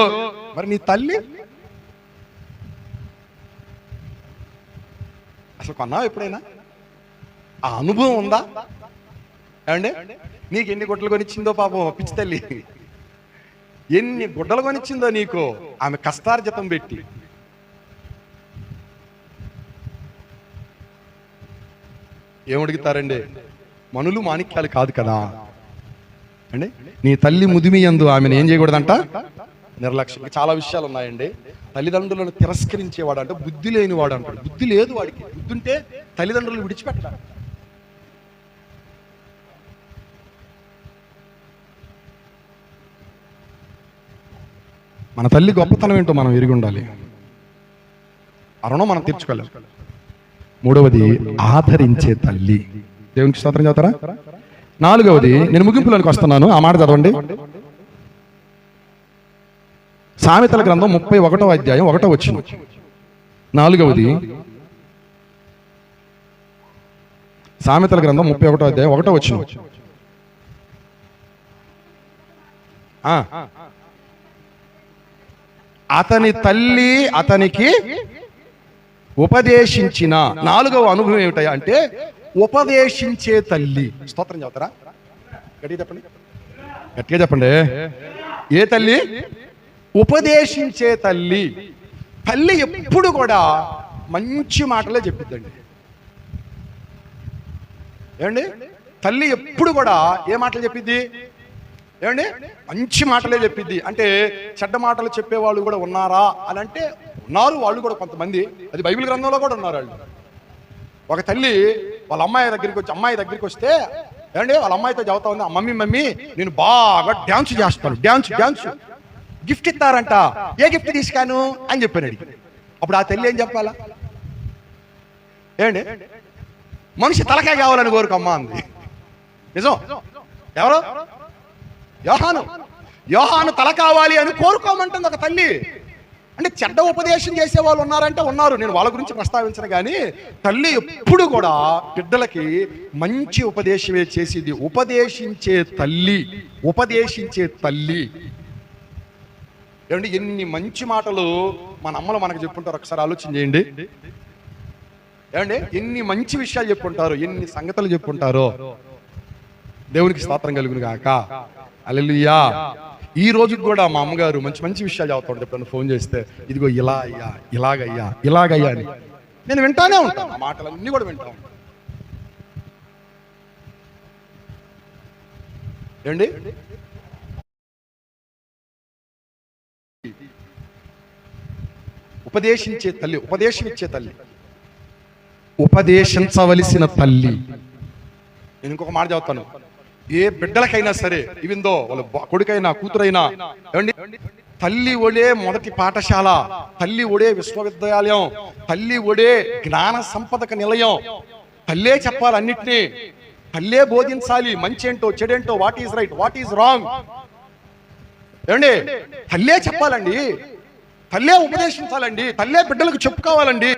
మరి నీ తల్లి అసలు కొన్నావు ఎప్పుడైనా? ఆ అనుభవం ఉందా? ఏమండి, నీకు ఎన్ని గుడ్డలు కొనిచ్చిందో పాపం పిచ్చి తల్లి, ఎన్ని గుడ్డలు కొనిచ్చిందో నీకు ఆమె కష్టార్జితం పెట్టి. ఏమడుగుతారండి? మనులు మాణిక్యాలు కాదు కదా అండి. నీ తల్లి ముదిమి యందు ఆమెను ఏం చేయకూడదంట? నిర్లక్ష్యం. చాలా విషయాలు ఉన్నాయండి. తల్లిదండ్రులను తిరస్కరించేవాడు అంటే బుద్ధి లేనివాడు అంటాడు. బుద్ధి లేదు వాడికి. బుద్ధి ఉంటే తల్లిదండ్రులు విడిచిపెట్టాలి. మన తల్లి గొప్పతనం ఏంటో మనం ఎరిగి ఉండాలి. ఆ రుణం మనం తీర్చుకోలేం. మూడవది ఆదరించే తల్లి. దేవునికి స్తోత్రం చదువుతారా? నాలుగవది, నేను ముగింపులోనికి వస్తున్నాను, ఆ మాట చదవండి. సామెతల గ్రంథం 31వ అధ్యాయం 1వ వచనం. నాలుగవది, సామెతల గ్రంథం 31వ అధ్యాయం 1వ వచనం. అతని తల్లి అతనికి ఉపదేశించిన నాలుగవ అనుభవం ఏమిటా అంటే ఉపదేశించే తల్లి. స్తోత్రం చదువుతారా? గట్టిగా చెప్పండి, గట్టిగా చెప్పండి. ఏ తల్లి? ఉపదేశించే తల్లి. తల్లి ఎప్పుడు కూడా మంచి మాటలే చెప్పిద్దండి. ఏమండి, తల్లి ఎప్పుడు కూడా ఏ మాటలు చెప్పిద్ది? ఏమండి, మంచి మాటలే చెప్పిద్ది. అంటే చెడ్డ మాటలు చెప్పేవాళ్ళు కూడా ఉన్నారా అని అంటే ఉన్నారు, వాళ్ళు కూడా కొంతమంది. అది బైబిల్ గ్రంథంలో కూడా ఉన్నారు వాళ్ళు. ఒక తల్లి వాళ్ళ అమ్మాయి దగ్గరికి వస్తే ఏమండి, వాళ్ళ అమ్మాయితో చదువుతా ఉంది, మమ్మీ నేను బాగా డ్యాన్స్ చేస్తాను, డ్యాన్స్ గిఫ్ట్ ఇస్తారంట. ఏ గిఫ్ట్ తీసుకాను అని చెప్పాను అడిగి. అప్పుడు ఆ తల్లి ఏం చెప్పాలా? ఏమండి, మనిషి తలకాయ కావాలని కోరుకమ్మా అంది. నిజం. ఎవరు? యోహాను తల కావాలి అని కోరుకోమంటుంది ఒక తల్లి. అంటే చెడ్డ ఉపదేశం చేసే వాళ్ళు ఉన్నారంటే ఉన్నారు, నేను వాళ్ళ గురించి ప్రస్తావించను. కానీ తల్లి ఎప్పుడు కూడా బిడ్డలకి మంచి ఉపదేశమే చేసేది. ఉపదేశించే తల్లి. ఏమండి, ఎన్ని మంచి మాటలు మన అమ్మలు మనకు చెప్పుంటారు, ఒకసారి ఆలోచన చేయండి. ఏమండి, ఎన్ని మంచి విషయాలు చెప్పుంటారు, ఎన్ని సంగతులు చెప్పుంటారో. దేవునికి స్తోత్రం కలుగును గాక. హల్లెలూయా. ఈ రోజుకి కూడా మా అమ్మగారు మంచి మంచి విషయాలు చదువుతాడు. ఎప్పుడన్నా ఫోన్ చేస్తే ఇదిగో ఇలా అయ్యా, ఇలాగయ్యా అని నేను వింటానే ఉంటాను. ఆ మాటలన్నీ కూడా వింటాను. ఏమండి, ఉపదేశించే తల్లి, ఉపదేశం ఇచ్చే తల్లి, ఉపదేశించవలసిన తల్లి. నేను ఇంకొక మాట చదువుతాను. ఏ బిడ్డలకైనా సరే, ఇవిందో వాళ్ళ కొడుకైనా కూతురైనా, ఏమండి, తల్లి ఒడే మొదటి పాఠశాల, తల్లి ఒడే విశ్వవిద్యాలయం, తల్లి ఒడే జ్ఞాన సంపదక నిలయం. తల్లే చెప్పాలి అన్నిటినీ, తల్లే బోధించాలి మంచేంటో చెడేంటో, what is right what is wrong. ఏమండి, తల్లే చెప్పాలండి, తల్లే ఉపదేశించాలండి, తల్లే బిడ్డలకు చెప్పుకోవాలండి.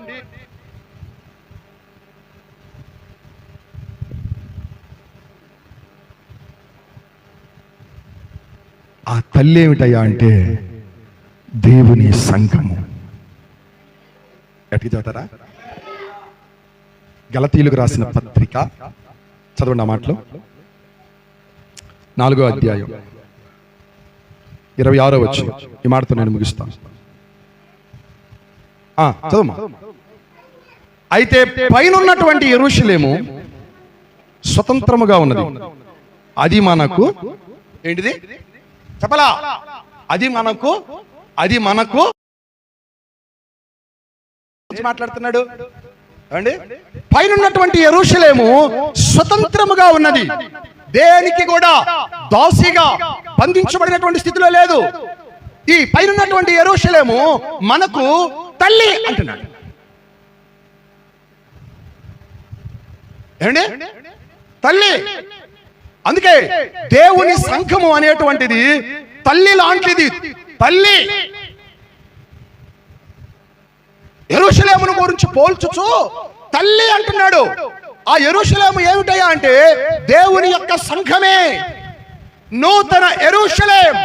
ఆ తల్లి ఏమిటయ్యా అంటే దేవుని సంఘము. ఎట్లా చదువుతారా? గలతీయులకు రాసిన పత్రిక చదవండి ఆ మాటలు. 4వ అధ్యాయం 26వ వచనం. ఈ మాటతో నేను ముగిస్తాను. చదవమ్మా. అయితే పైనున్నటువంటి యెరూషలేము స్వతంత్రముగా ఉన్నది, అది మనకు ఏంటిది చెప్పలా, అది మనకు మాట్లాడుతున్నాడు అండి. పైనున్నటువంటి యెరూషలేము స్వతంత్రముగా ఉన్నది, దేనికి కూడా దాసిగా బంధించబడినటువంటి స్థితిలో లేదు. ఈ పైనున్నటువంటి యెరూషలేము మనకు తల్లి అంటున్నాడు. ఏండి తల్లి. అందుకే దేవుని సంఘము అనేటువంటిది తల్లి లాంటిది. తల్లి యెరూషలేమును గురించి పోల్చుచు తల్లి అంటున్నాడు. ఆ యెరూషలేము ఏమిటయ్యా అంటే దేవుని యొక్క సంఘమే, నూతన యెరూషలేం.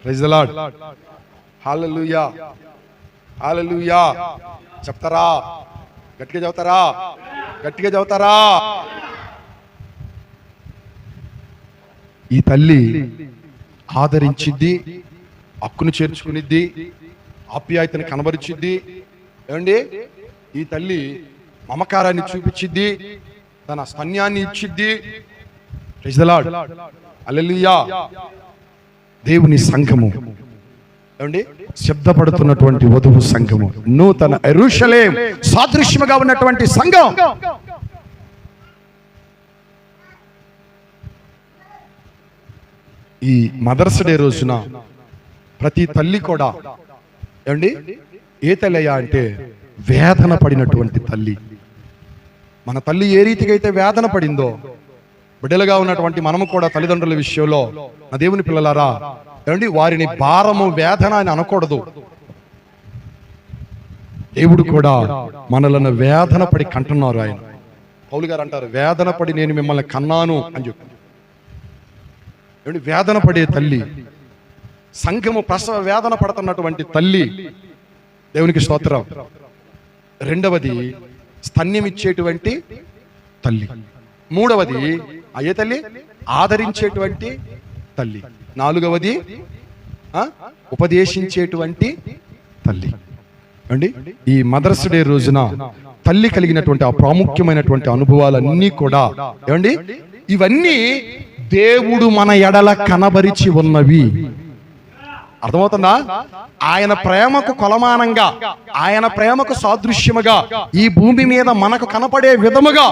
Praise the lord. హల్లెలూయా హల్లెలూయా. చెప్తారా? గట్టిగా చదువుతారా? గట్టిగా చదువుతారా? ఈ తల్లి ఆదరించిద్ది, హక్కును చేర్చుకునిద్ది, ఆప్యాయతని కనబరిచిద్ది. ఏమండి, ఈ తల్లి మమకారాన్ని చూపించిద్ది, తన స్తన్యాన్ని ఇచ్చిద్ది. Praise the lord. హల్లెలూయా. దేవుని సంఘము ఏమండి, శబ్దపడుతున్నటువంటి వధువు సంఘము, నూతన యెరూషలేం సాదృశ్యముగా ఉన్నటువంటి సంఘం. ఈ మదర్స్ డే రోజున ప్రతి తల్లి కూడా ఏమండి, ఏ తల్లి అయ్యా అంటే వేదన పడినటువంటి తల్లి. మన తల్లి ఏ రీతిగా అయితే వేదన పడిందో, బిడ్డలుగా ఉన్నటువంటి మనము కూడా తల్లిదండ్రుల విషయంలో, నా దేవుని పిల్లలారా, ఏమండి, వారిని భారము వేదన అని అనకూడదు. దేవుడు కూడా మనలను వేదన పడి కంటున్నారు. ఆయన పౌలు గారు అంటారు, వేదన పడి నేను మిమ్మల్ని కన్నాను అని చెప్పి. ఏమండి, వేదన పడే తల్లి సంఘము, ప్రసవ వేదన పడుతున్నటువంటి తల్లి. దేవునికి స్తోత్రం. రెండవది స్తన్యం ఇచ్చేటువంటి తల్లి. మూడవది అయ్యే తల్లి ఆదరించేటువంటి తల్లి. నాలుగవది ఉపదేశించేటువంటి తల్లి. అండి, ఈ మదర్స్ డే రోజున తల్లి కలిగినటువంటి ఆ ప్రాముఖ్యమైనటువంటి అనుభవాలన్నీ కూడా ఏమండి, ఇవన్నీ దేవుడు మన ఎడల కనబరిచి ఉన్నవి. అర్థమవుతుందా? ఆయన ప్రేమకు కొలమానంగా, ఆయన ప్రేమకు సాదృశ్యముగా ఈ భూమి మీద మనకు కనపడే విధముగా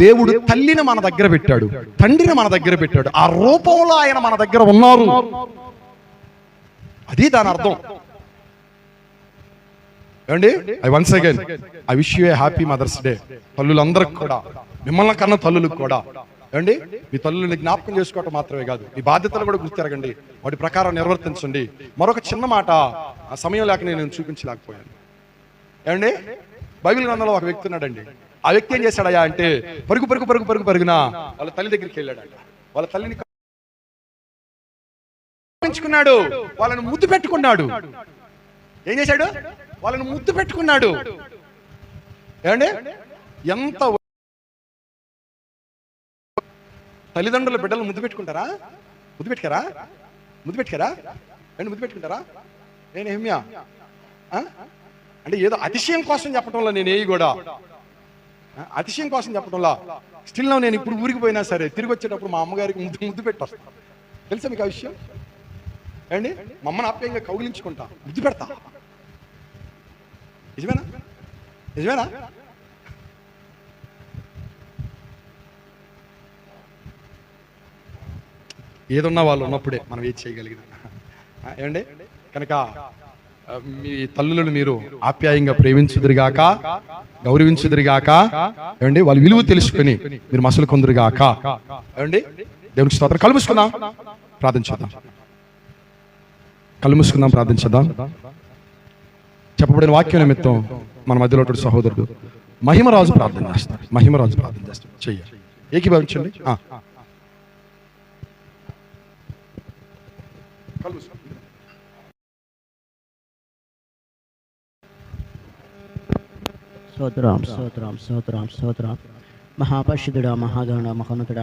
దేవుడు తల్లిని మన దగ్గర పెట్టాడు, తండ్రిని మన దగ్గర పెట్టాడు. ఆ రూపంలో ఆయన మన దగ్గర ఉన్నారు. అది దాని అర్థం. ఏమండి, I once again I wish you a happy mother's day. తల్లులందరికి కూడా, మిమ్మల్ని కన్నా తల్లులకు కూడా ఏమండి, మీ తల్లుని జ్ఞాపకం చేసుకోవటం మాత్రమే కాదు, మీ బాధ్యతలు కూడా గుర్తిరగండి, వాటి ప్రకారం నిర్వర్తించండి. మరొక చిన్న మాట, ఆ సమయం లేక నేను చూపించలేకపోయాను. ఏమండి, బైబిల్ గ్రంథంలో ఒక వ్యక్తి ఉన్నాడండి. ఆ వ్యక్తి ఏం చేశాడయ్యా అంటే పరుగున వాళ్ళ తల్లి దగ్గరికి వెళ్ళాడంట. వాళ్ళ తల్లిని పెంచుకున్నాడు, వాళ్ళని ముద్దు పెట్టుకున్నాడు. ఏం చేశాడు? వాళ్ళని ముద్దు పెట్టుకున్నాడు. ఏమండి, ఎంత తల్లిదండ్రుల బిడ్డలు ముద్దు పెట్టుకుంటారా? ముద్దు పెట్టుకారా? ముద్దు పెట్టుకుంటారా? నేను ఏమ్యా అంటే ఏదో అతిశయం కోసం చెప్పడంలో నేను కూడా అతిశయం కోసం చెప్పడంలో స్టిల్ నేను ఇప్పుడు ఊరికి పోయినా సరే తిరిగి వచ్చేటప్పుడు మా అమ్మగారికి ముద్దు పెట్టొస్తాను. తెలుసా మీకు ఆ విషయం? ఏమండి, మా అమ్మని ఆప్యాయంగా కౌగిలించుకుంటా, ముద్దు పెడతా. నిజమేనా? ఏదున్నా వాళ్ళు ఉన్నప్పుడే మనం ఏది చేయగలిగిన ఏమండి కనుక మీ తల్లులను మీరు ఆప్యాయంగా ప్రేమించుదురుగాక, గౌరవించుదురుగాక, ఏమండి వాళ్ళ విలువ తెలుసుకొని మీరు మసలు కొందురుగాక. ఏమండి దేవునికి స్తోత్రం. కళ్ళు మూసుకుందాం, ప్రార్థించుదాం. కళ్ళు మూసుకుందాం, ప్రార్థించుదాం. చెప్పబడిన వాక్యం నిమిత్తం మన మధ్యలో సహోదరుడు మహిమరాజు ప్రార్థన చేస్తారు. మహిమరాజు ప్రార్థన చేస్తారు. చెయ్యాలి, ఏకీభవించండి. స్తోత్రం స్తోత్రం స్తోత్రం స్తోత్రం. మహాపరిశుద్ధుడా, మహాగణుడా, మహోన్నతుడా,